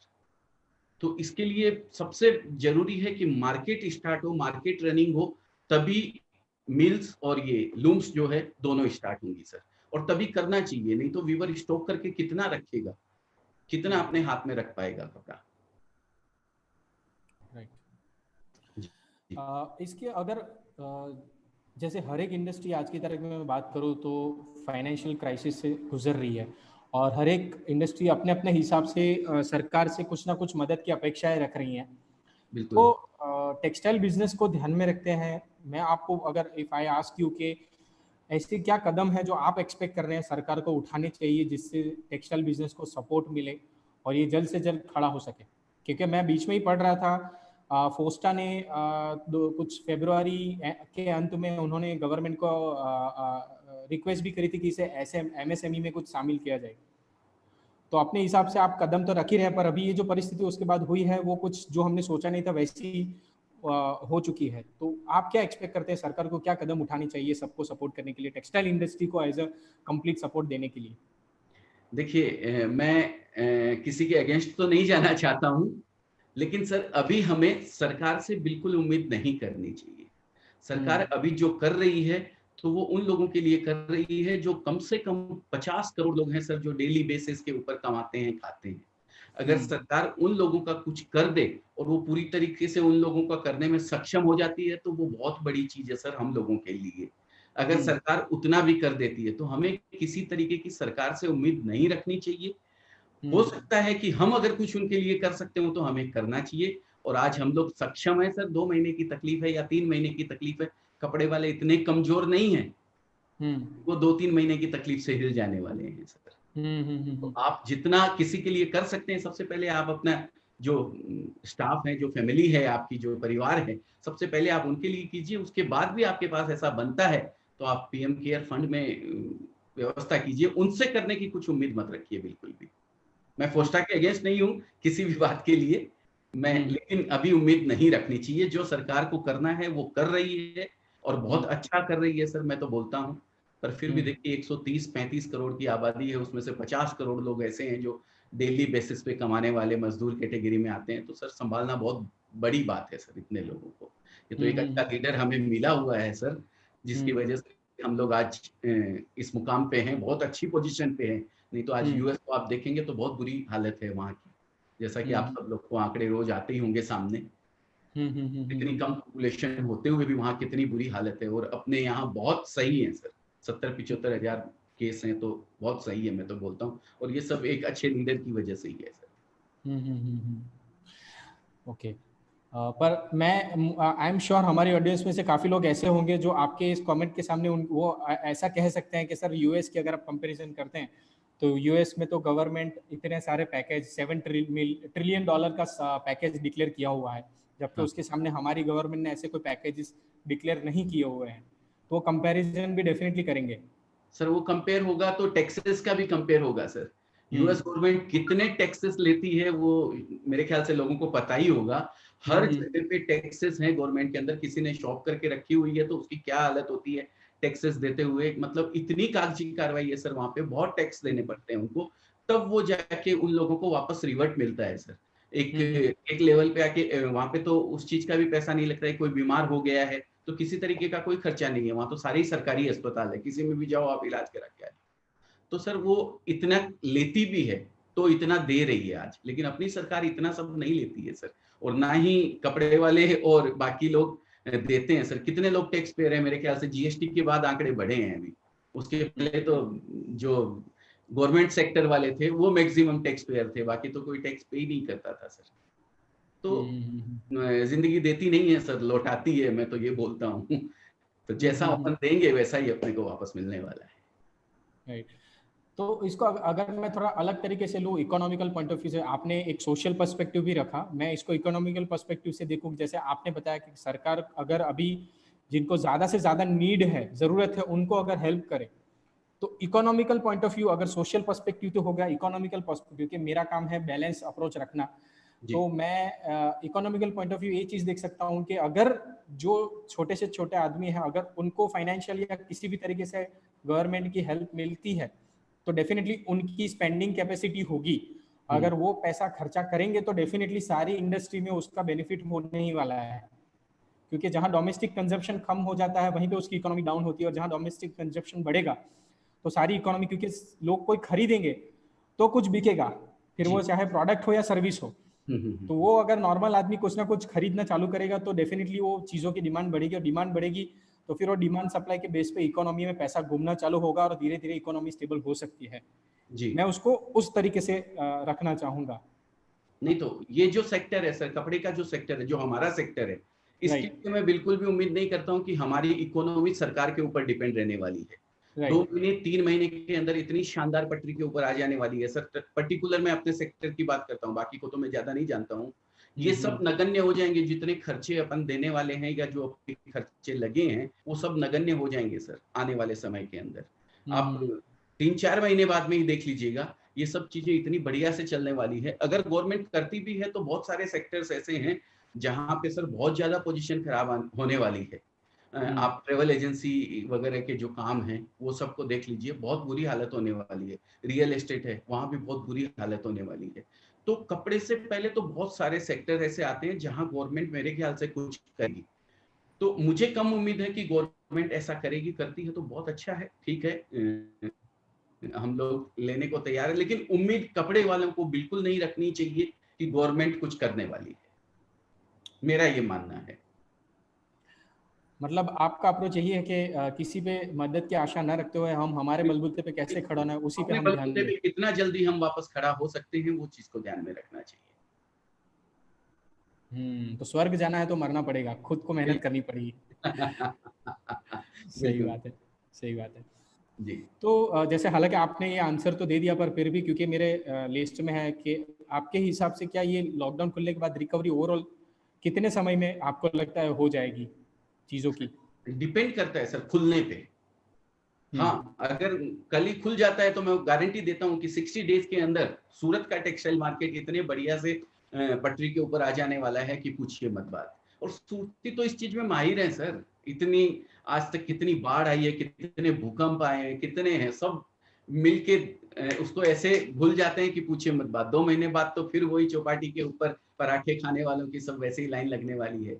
तो इसके लिए सबसे जरूरी है कि मार्केट स्टार्ट हो, मार्केट रनिंग हो, तभी मिल्स और ये लूम्स जो है दोनों स्टार्ट होंगी सर। और तभी करना चाहिए, नहीं तो वीवर स्टॉक करके कितना रखेगा, कितना अपने हाथ में रख पाएगा कपड़ा। राइट। जी इसके अगर जैसे हर एक इंडस्ट्री आज की तारीख में मैं बात करूँ तो फाइनेंशियल क्राइसिस से गुजर रही है और हर एक इंडस्ट्री अपने अपने हिसाब से सरकार से कुछ ना कुछ मदद की अपेक्षाएं रख रही हैं। तो बिल्कुल। टेक्सटाइल बिजनेस को ध्यान में रखते हैं, मैं आपको अगर इफ आई आस्क यू के ऐसे क्या कदम है जो आप एक्सपेक्ट कर रहे हैं सरकार को उठाने चाहिए जिससे टेक्सटाइल बिजनेस को सपोर्ट मिले और ये जल्द से जल्द खड़ा हो सके? क्योंकि मैं बीच में ही पढ़ रहा था, फोस्टा ने कुछ फरवरी के अंत में उन्होंने गवर्नमेंट को रिक्वेस्ट भी करी थी कि इसे एमएसएमई में कुछ शामिल किया जाए। तो अपने हिसाब से आप कदम तो रख ही रहे हैं, पर अभी ये जो परिस्थिति उसके बाद हुई है वो कुछ जो हमने सोचा नहीं था वैसी हो चुकी है। तो आप क्या एक्सपेक्ट करते हैं सरकार को क्या कदम उठानी चाहिए सबको सपोर्ट करने के लिए, टेक्सटाइल इंडस्ट्री को एज अ कंप्लीट सपोर्ट देने के लिए? देखिए, मैं किसी के अगेंस्ट तो नहीं जाना चाहता हूँ, लेकिन सर अभी हमें सरकार से बिल्कुल उम्मीद नहीं करनी चाहिए। सरकार अभी जो कर रही है तो वो उन लोगों के लिए कर रही है जो कम से कम 50 करोड़ लोग हैं सर, जो डेली बेसिस के ऊपर कमाते हैं, खाते हैं। अगर सरकार उन लोगों का कुछ कर दे और वो पूरी तरीके से उन लोगों का करने में सक्षम हो जाती है तो वो बहुत बड़ी चीज है सर हम लोगों के लिए। अगर सरकार उतना भी कर देती है तो हमें किसी तरीके की सरकार से उम्मीद नहीं रखनी चाहिए। हो सकता है कि हम अगर कुछ उनके लिए कर सकते हो तो हमें करना चाहिए। और आज हम लोग सक्षम है सर, 2 महीने की तकलीफ है या 3 महीने की तकलीफ है, कपड़े वाले इतने कमजोर नहीं है, वो 2-3 महीने की तकलीफ से हिल जाने वाले हैं सर। तो आप जितना किसी के लिए कर सकते हैं, सबसे पहले आप अपना जो स्टाफ है, जो फैमिली है, आपकी जो परिवार है, सबसे पहले आप उनके लिए कीजिए। उसके बाद भी आपके पास ऐसा बनता है तो आप पीएम केयर फंड में व्यवस्था कीजिए। उनसे करने की कुछ उम्मीद मत रखिए बिल्कुल भी। मैं फोस्टा के अगेंस्ट नहीं हूँ किसी भी बात के लिए, मैं लेकिन अभी उम्मीद नहीं रखनी चाहिए। जो सरकार को करना है वो कर रही है और बहुत अच्छा कर रही है सर, मैं तो बोलता हूँ। पर फिर भी देखिए 130-35 करोड़ की आबादी है, उसमें से 50 करोड़ लोग ऐसे हैं जो डेली बेसिस पे कमाने वाले मजदूर कैटेगरी में आते हैं। तो सर संभालना बहुत बड़ी बात है सर इतने लोगों को। ये तो एक अच्छा लीडर हमें मिला हुआ है सर, जिसकी वजह से हम लोग आज इस मुकाम पे हैं, बहुत अच्छी पोजीशन पे हैं। नहीं तो आज यूएस को आप देखेंगे तो बहुत बुरी हालत है वहाँ की, जैसा कि आप सब लोग को आंकड़े रोज आते ही होंगे सामने। इतनी कम पॉपुलेशन होते हुए भी वहाँ कितनी बुरी हालत है, और अपने यहाँ बहुत सही है सर। 70-75 हजार केस हैं तो बहुत सही है, मैं तो बोलता हूँ। और ये सब एक अच्छे लीडर की वजह से ही है सर। ओके। पर मैं आई एम श्योर हमारी ऑडियंस में से काफ़ी लोग ऐसे होंगे जो आपके इस कमेंट के सामने वो ऐसा कह सकते हैं कि सर यूएस की अगर आप कंपैरिजन करते हैं तो यूएस में तो गवर्नमेंट इतने सारे पैकेज $7 ट्रिलियन का पैकेज डिक्लेयर किया हुआ है, जबकि हाँ। उसके सामने हमारी गवर्नमेंट ने ऐसे कोई पैकेजेस डिक्लेयर नहीं किए हुए हैं। तो कंपैरिजन भी डेफिनेटली करेंगे सर। वो कंपेयर होगा तो टैक्सेस का भी कंपेयर होगा सर। यूएस गवर्नमेंट कितने टैक्सेस लेती है वो मेरे ख्याल से लोगों को पता ही होगा। हर जगह पे टैक्सेस हैं गवर्नमेंट के अंदर। किसी ने शॉप करके रखी हुई है तो उसकी क्या हालत होती है टैक्सेस देते हुए। मतलब इतनी कागजी कार्रवाई है सर, वहां पे बहुत टैक्स देने पड़ते हैं उनको, तब वो जाके उन लोगों को वापस रिवर्ट मिलता है सर। एक लेवल पे आके वहां पे तो उस चीज का भी पैसा नहीं लगता है। कोई बीमार हो गया है तो किसी तरीके का कोई खर्चा नहीं है, वहां तो सारे सरकारी अस्पताल है, किसी में भी जाओ आप इलाज करा के आए। तो सर वो इतना लेती भी है तो इतना दे रही है आज, लेकिन अपनी सरकार इतना सब नहीं लेती है सर। और ना ही कपड़े वाले और बाकी लोग देते हैं सर। कितने लोग टैक्स पे रहे हैं, मेरे ख्याल से जीएसटी के बाद आंकड़े बढ़े हैं अभी। उसके पहले तो जो गवर्नमेंट सेक्टर वाले थे वो मैक्सिमम टैक्स पेयर थे, बाकी तो कोई टैक्स पे ही नहीं करता था सर। तो जिंदगी देती नहीं है सर, लौटाती है, मैं तो ये बोलता हूँ। तो जैसा अपन देंगे वैसा ही अपने को वापस मिलने वाला है। राइट। तो इसको अगर मैं थोड़ा अलग तरीके से लूँ, इकोनॉमिकल पॉइंट ऑफ व्यू से, आपने एक सोशल पर्सपेक्टिव भी रखा, मैं इसको इकोनॉमिकल पर्सपेक्टिव से देखूँ। जैसे आपने बताया कि सरकार अगर अभी जिनको ज़्यादा से ज़्यादा नीड है, ज़रूरत है, उनको अगर हेल्प करे, तो इकोनॉमिकल पॉइंट ऑफ व्यू, अगर सोशल पर्सपेक्टिव तो हो गया, इकोनॉमिकल पर्सपेक्टिव कि मेरा काम है बैलेंस अप्रोच रखना, तो मैं इकोनॉमिकल पॉइंट ऑफ व्यू ये चीज़ देख सकता हूँ कि अगर जो छोटे से छोटे आदमी हैं, अगर उनको फाइनेंशियल या किसी भी तरीके से गवर्नमेंट की हेल्प मिलती है, तो डेफिनेटली उनकी स्पेंडिंग कैपेसिटी होगी। अगर वो पैसा खर्चा करेंगे तो डेफिनेटली सारी इंडस्ट्री में उसका बेनिफिट होने ही वाला है, क्योंकि जहां डोमेस्टिक कंजप्शन कम हो जाता है वहीं पे उसकी इकोनॉमी डाउन होती है, और जहां डोमेस्टिक कंजप्शन बढ़ेगा तो सारी इकोनॉमी, क्योंकि लोग कोई खरीदेंगे तो कुछ बिकेगा, फिर वो चाहे प्रोडक्ट हो या सर्विस हो। तो वो अगर नॉर्मल आदमी कुछ ना कुछ खरीदना चालू करेगा तो डेफिनेटली वो चीज़ों की डिमांड बढ़ेगी, और डिमांड बढ़ेगी तो फिर वो डिमांड सप्लाई के बेस पे इकोनॉमी में पैसा घूमना चालू होगा और धीरे धीरे इकोनॉमी स्टेबल हो सकती है जी। मैं उसको उस तरीके से रखना चाहूंगा। नहीं तो ये जो सेक्टर है सर, कपड़े का जो सेक्टर है, जो हमारा सेक्टर है, इसके लिए मैं बिल्कुल भी उम्मीद नहीं करता हूँ कि हमारी इकोनॉमी सरकार के ऊपर डिपेंड रहने वाली है। 2 महीने 3 महीने के अंदर इतनी शानदार पटरी के ऊपर आ जाने वाली है सर। पर्टिकुलर मैं अपने सेक्टर की बात करता हूँ, बाकी को तो मैं ज्यादा नहीं जानता हूँ। ये सब नगण्य हो जाएंगे, जितने खर्चे अपन देने वाले हैं या जो खर्चे लगे हैं वो सब नगण्य हो जाएंगे सर आने वाले समय के अंदर। आप 3-4 महीने बाद में ही देख लीजिएगा, ये सब चीजें इतनी बढ़िया से चलने वाली है। अगर गवर्नमेंट करती भी है तो बहुत सारे सेक्टर्स ऐसे हैं जहां पे सर बहुत ज्यादा पोजीशन खराब होने वाली है। आप ट्रेवल एजेंसी वगैरह के जो काम हैं वो सबको देख लीजिए, बहुत बुरी हालत होने वाली है। रियल एस्टेट है, वहां भी बहुत बुरी हालत होने वाली है। तो कपड़े से पहले तो बहुत सारे सेक्टर ऐसे आते हैं जहां गवर्नमेंट मेरे ख्याल से कुछ करेगी। तो मुझे कम उम्मीद है कि गवर्नमेंट ऐसा करेगी, करती है तो बहुत अच्छा है, ठीक है, हम लोग लेने को तैयार है। लेकिन उम्मीद कपड़े वालों को बिल्कुल नहीं रखनी चाहिए कि गवर्नमेंट कुछ करने वाली है, मेरा ये मानना है। मतलब आपका अप्रोच यही है कि किसी पे मदद की आशा न रखते हुए हम हमारे बलबूते पे कैसे खड़ा होना है उसी पे हम ध्यान दें। कितना जल्दी हम वापस खड़ा हो सकते हैं वो चीज को ध्यान में रखना चाहिए। तो स्वर्ग जाना है तो मरना पड़ेगा, खुद को मेहनत करनी पड़ेगी। सही बात है, सही बात है जी। तो जैसे हालांकि आपने ये आंसर तो दे दिया, पर फिर भी क्योंकि मेरे लिस्ट में है कि आपके हिसाब से क्या ये लॉकडाउन खुलने के बाद रिकवरी ओवरऑल कितने समय में आपको लगता है हो जाएगी चीजों की? डिपेंड करता है सर खुलने पे। हाँ, अगर कल ही खुल जाता है तो मैं गारंटी देता हूँ कि 60 डेज के अंदर सूरत का टेक्सटाइल मार्केट इतने बढ़िया से पटरी के ऊपर आ जाने वाला है कि पूछिए मत बात। और सूरती तो इस चीज में माहिर है सर। इतनी आज तक कितनी बाढ़ आई है, कितने भूकंप आए हैं, कितने हैं, सब मिलके उसको ऐसे भूल जाते हैं कि पूछिए मत बात। 2 महीने बाद तो फिर वही चौपाटी के ऊपर पराठे खाने वालों की सब वैसे ही लाइन लगने वाली है,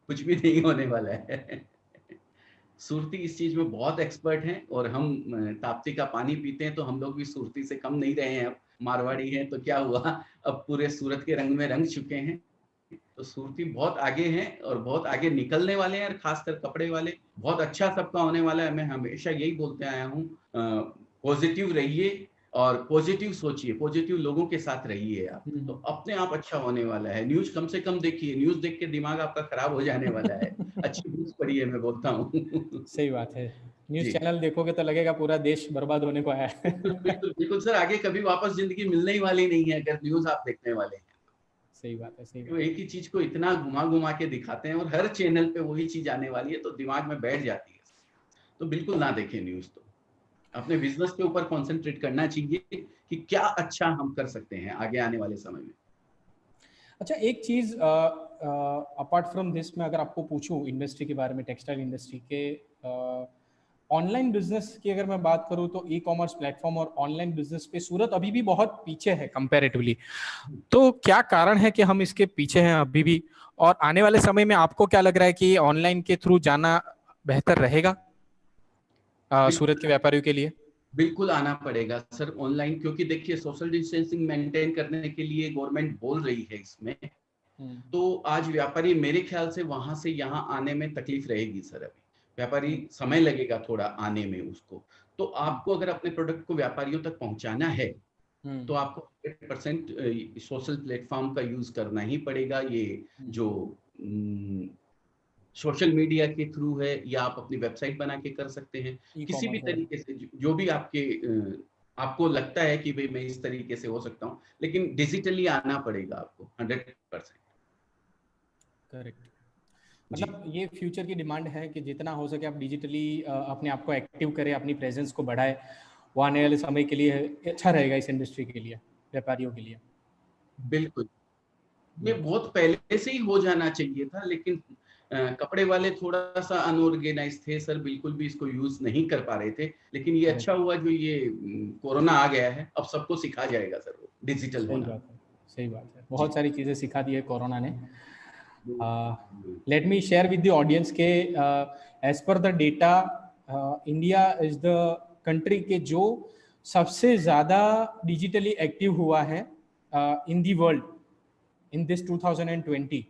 कुछ भी नहीं होने वाला है। सुरती इस चीज में बहुत एक्सपर्ट हैं, और हम ताप्ती का पानी पीते हैं तो हम लोग भी सुरती से कम नहीं रहे हैं। अब मारवाड़ी हैं तो क्या हुआ, अब पूरे सूरत के रंग में रंग चुके हैं। तो सुरती बहुत आगे हैं और बहुत आगे निकलने वाले हैं, और खासकर कपड़े वाले बहुत अच्छा सबका होने वाला है। मैं हमेशा यही बोलते आया हूँ, पॉजिटिव रहिए और पॉजिटिव सोचिए, पॉजिटिव लोगों के साथ रहिए आप, तो अपने आप अच्छा होने वाला है। न्यूज कम से कम देखिए, न्यूज देख के दिमाग आपका खराब हो जाने वाला है। अच्छी न्यूज पढ़िए, मैं बोलता हूँ। सही बात है। न्यूज चैनल देखोगे तो लगेगा पूरा देश बर्बाद होने को आया है। बिल्कुल बिल्कुल सर, आगे कभी वापस जिंदगी मिलने ही वाली नहीं है अगर न्यूज आप देखने वाले हैं। सही बात है, सही तो बात। एक ही चीज को इतना घुमा घुमा के दिखाते हैं और हर चैनल पे वही चीज आने वाली है, तो दिमाग में बैठ जाती है। तो बिल्कुल ना देखें न्यूज, तो अपने बिजनेस के ऊपर कंसंट्रेट करना चाहिए कि क्या अच्छा हम कर सकते हैं आगे आने वाले समय में। अच्छा, एक चीज अपार्ट फ्रॉम दिस, मैं अगर आपको पूछूं इंडस्ट्री के बारे में, टेक्सटाइल इंडस्ट्री के ऑनलाइन बिजनेस की अगर मैं बात करूं, तो ई कॉमर्स प्लेटफॉर्म और ऑनलाइन बिजनेस पे सूरत अभी भी बहुत पीछे है कंपैरेटिवली। तो क्या कारण है कि हम इसके पीछे हैं अभी भी, और आने वाले समय में आपको क्या लग रहा है कि ऑनलाइन के थ्रू जाना बेहतर रहेगा सूरत के व्यापारियों के लिए? बिल्कुल आना पड़ेगा सर ऑनलाइन, क्योंकि देखिए सोशल डिस्टेंसिंग मेंटेन करने के लिए गवर्नमेंट बोल रही है इसमें। तो आज व्यापारी मेरे ख्याल से वहां से यहाँ आने में तकलीफ रहेगी सर। अभी व्यापारी समय लगेगा थोड़ा आने में उसको। तो आपको अगर अपने प्रोडक्ट को व्यापारियों तक पहुंचाना है तो आपको 100% सोशल प्लेटफॉर्म का यूज करना ही पड़ेगा। ये जो सोशल मीडिया के थ्रू है, या आप अपनी वेबसाइट बना के कर सकते हैं, किसी भी तरीके से जो भी आपको लगता है कि भाई मैं इस तरीके से हो सकता हूँ, लेकिन डिजिटली आना पड़ेगा आपको 100%। करेक्ट। मतलब ये फ्यूचर की डिमांड है कि जितना हो सके आप डिजिटली अपने आप को एक्टिव करें, अपनी प्रेजेंस को बढ़ाए। वो आने वाले समय के लिए अच्छा रहेगा इस इंडस्ट्री के लिए, व्यापारियों के लिए। बिल्कुल, ये बहुत पहले से ही हो जाना चाहिए था, लेकिन कपड़े वाले थोड़ा सा अनऑर्गेनाइज थे सर, बिल्कुल भी इसको यूज नहीं कर पा रहे थे। लेकिन ये अच्छा हुआ जो ये कोरोना आ गया है, अब सबको सिखा जाएगा सर वो डिजिटल होना। सही बात है, सही बात है। बहुत सारी चीजें सिखा दी है कोरोना ने। Let me share with the audience के as per the data India is the country के जो सबसे ज्यादा डिजिटली एक्टिव हुआ है इन दी वर्ल्ड इन दिस 2020।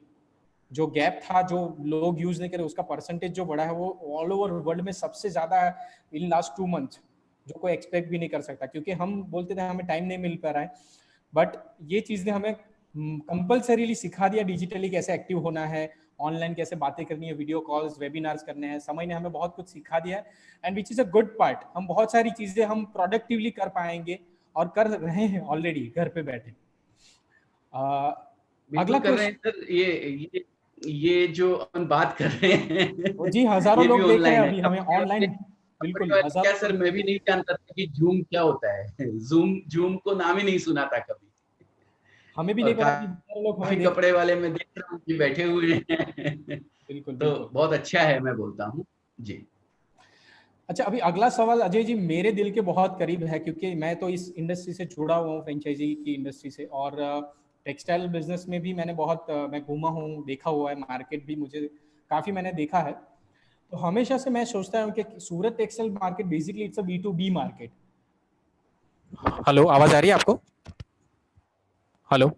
जो गैप था, जो लोग यूज नहीं करे, उसका परसेंटेज जो बढ़ा है वो ऑल ओवर वर्ल्ड में सबसे ज्यादा है इन लास्ट 2 मंथ, जो कोई एक्सपेक्ट भी नहीं कर सकता। क्योंकि हम बोलते थे हमें टाइम नहीं मिल पा रहा है, बट ये चीज ने हमें कंपल्सरीली सिखा दिया डिजिटली कैसे एक्टिव होना है, ऑनलाइन कैसे बातें करनी है, वीडियो कॉल्स, वेबिनार्स करने हैं। समय ने हमें बहुत कुछ सिखा दिया है, and which is a good part. हम बहुत सारी चीजें हम प्रोडक्टिवली कर पाएंगे और कर रहे हैं ऑलरेडी घर पे बैठे। अगला कर रहे हैं सर। ये जो हम बात कर रहे हैं जी, हजारों ये भी लोग देख रहे हैं ऑनलाइन है। अभी हमें ऑनलाइन। बिल्कुल, क्या सर, मैं भी नहीं जानता था कि जूम क्या होता है। जूम को नाम ही नहीं सुना था कभी। हमें भी और नहीं पता कि हजारों लोग हमें काफी देख। कपड़े वाले में देख रहा हूँ कि बैठे हुए हैं। बिल्कुल तो बिल्कुल। बहुत अच्छा है, मैं बोलता हूँ जी। अच्छा, अभी अगला सवाल अजय जी मेरे दिल के बहुत करीब है, क्योंकि मैं तो इस इंडस्ट्री से जुड़ा हुआ हूँ, फ्रेंचाइजी की इंडस्ट्री से। और टेक्सटाइल बिजनेस में भी मैंने बहुत मैं घूमा हूँ, देखा हुआ है, मार्केट भी मुझे काफ़ी मैंने देखा है। तो हमेशा से मैं सोचता हूँ कि Surat textile market basically it's a B2B market. Hello, आवाज आ रही है आपको? हेलो,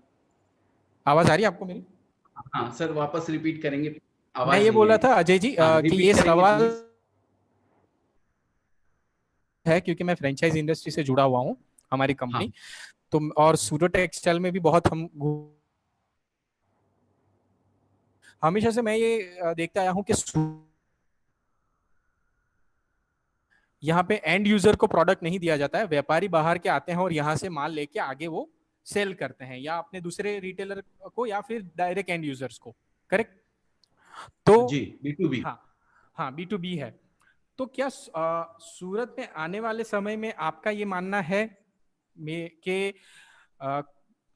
आवाज आ रही है आपको मेरी? हाँ सर, वापस रिपीट करेंगे, मैं आवाज ये नहीं बोल रहा आई। था अजय जी हाँ कि रिपीट ये करेंगे सवाल प्लीज। है क्योंकि मैं फ्रेंचाइज इंडस्ट्री से जुड़ा हुआ हूँ, हमारी हाँ कंपनी। तो और सूरत टेक्सटाइल में भी बहुत हम हमेशा से मैं ये देखता आया हूँ कि यहाँ पे एंड यूजर को प्रोडक्ट नहीं दिया जाता है। व्यापारी बाहर के आते हैं और यहाँ से माल लेके आगे वो सेल करते हैं, या अपने दूसरे रिटेलर को, या फिर डायरेक्ट एंड यूजर्स को। करेक्ट? तो जी, B2B। हाँ, हाँ B2B है। तो क्या सूरत में आने वाले समय में आपका ये मानना है कि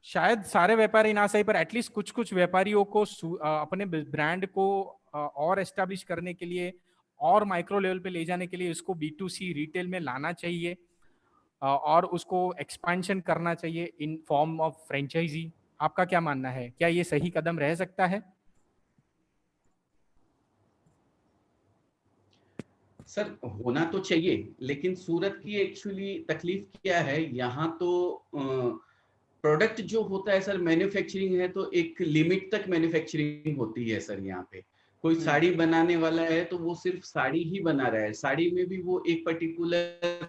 शायद सारे व्यापारी ना सही, पर एटलीस्ट कुछ कुछ व्यापारियों को अपने ब्रांड को और एस्टेब्लिश करने के लिए और माइक्रो लेवल पे ले जाने के लिए इसको B2C रिटेल में लाना चाहिए, और उसको एक्सपेंशन करना चाहिए इन फॉर्म ऑफ फ्रेंचाइजी? आपका क्या मानना है, क्या ये सही कदम रह सकता है? सर होना तो चाहिए, लेकिन सूरत की एक्चुअली तकलीफ क्या है, यहाँ तो प्रोडक्ट जो होता है सर, मैन्युफैक्चरिंग है तो एक लिमिट तक मैन्युफैक्चरिंग होती है सर। यहाँ पे कोई साड़ी बनाने वाला है तो वो सिर्फ साड़ी ही बना रहा है। साड़ी में भी वो एक पर्टिकुलर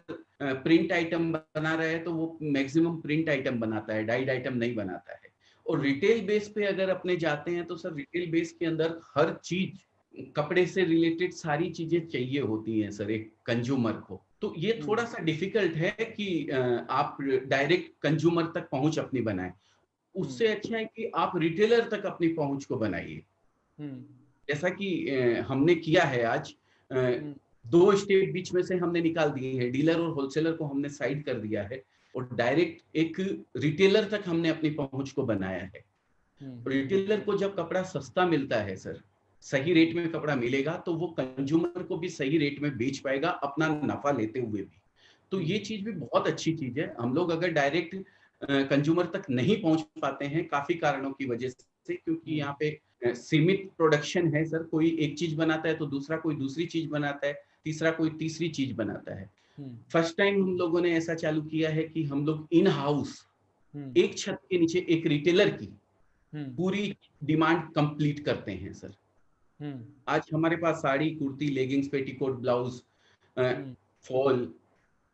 प्रिंट आइटम बना रहा है तो वो मैक्सिमम प्रिंट आइटम बनाता है, डाइड आइटम नहीं बनाता है। और रिटेल बेस पे अगर अपने जाते हैं तो सर रिटेल बेस के अंदर हर चीज कपड़े से रिलेटेड सारी चीजें चाहिए होती हैं सर एक कंज्यूमर को, तो ये थोड़ा सा डिफिकल्ट है कि आप डायरेक्ट कंज्यूमर तक पहुंच अपनी बनाएं। उससे अच्छा है कि आप रिटेलर तक अपनी पहुंच को बनाइए। जैसा कि हमने किया है आज, दो स्टेट बीच में से हमने निकाल दिए हैं, डीलर और होलसेलर को हमने साइड कर दिया है और डायरेक्ट एक रिटेलर तक हमने अपनी पहुंच को बनाया है। रिटेलर को जब कपड़ा सस्ता मिलता है सर, सही रेट में कपड़ा मिलेगा, तो वो कंज्यूमर को भी सही रेट में बेच पाएगा अपना नफा लेते हुए भी। तो ये चीज भी बहुत अच्छी चीज है। हम लोग अगर डायरेक्ट कंज्यूमर तक नहीं पहुंच पाते हैं काफी कारणों की वजह से, क्योंकि यहाँ पे सीमित प्रोडक्शन है सर। कोई एक चीज बनाता है तो दूसरा कोई दूसरी चीज बनाता है, तीसरा कोई तीसरी चीज बनाता है। फर्स्ट टाइम हम लोगों ने ऐसा चालू किया है कि हम लोग इन हाउस एक छत के नीचे एक रिटेलर की पूरी डिमांड कंप्लीट करते हैं सर। आज हमारे पास sari, kurti, leggings, petticoat, blouse, fall,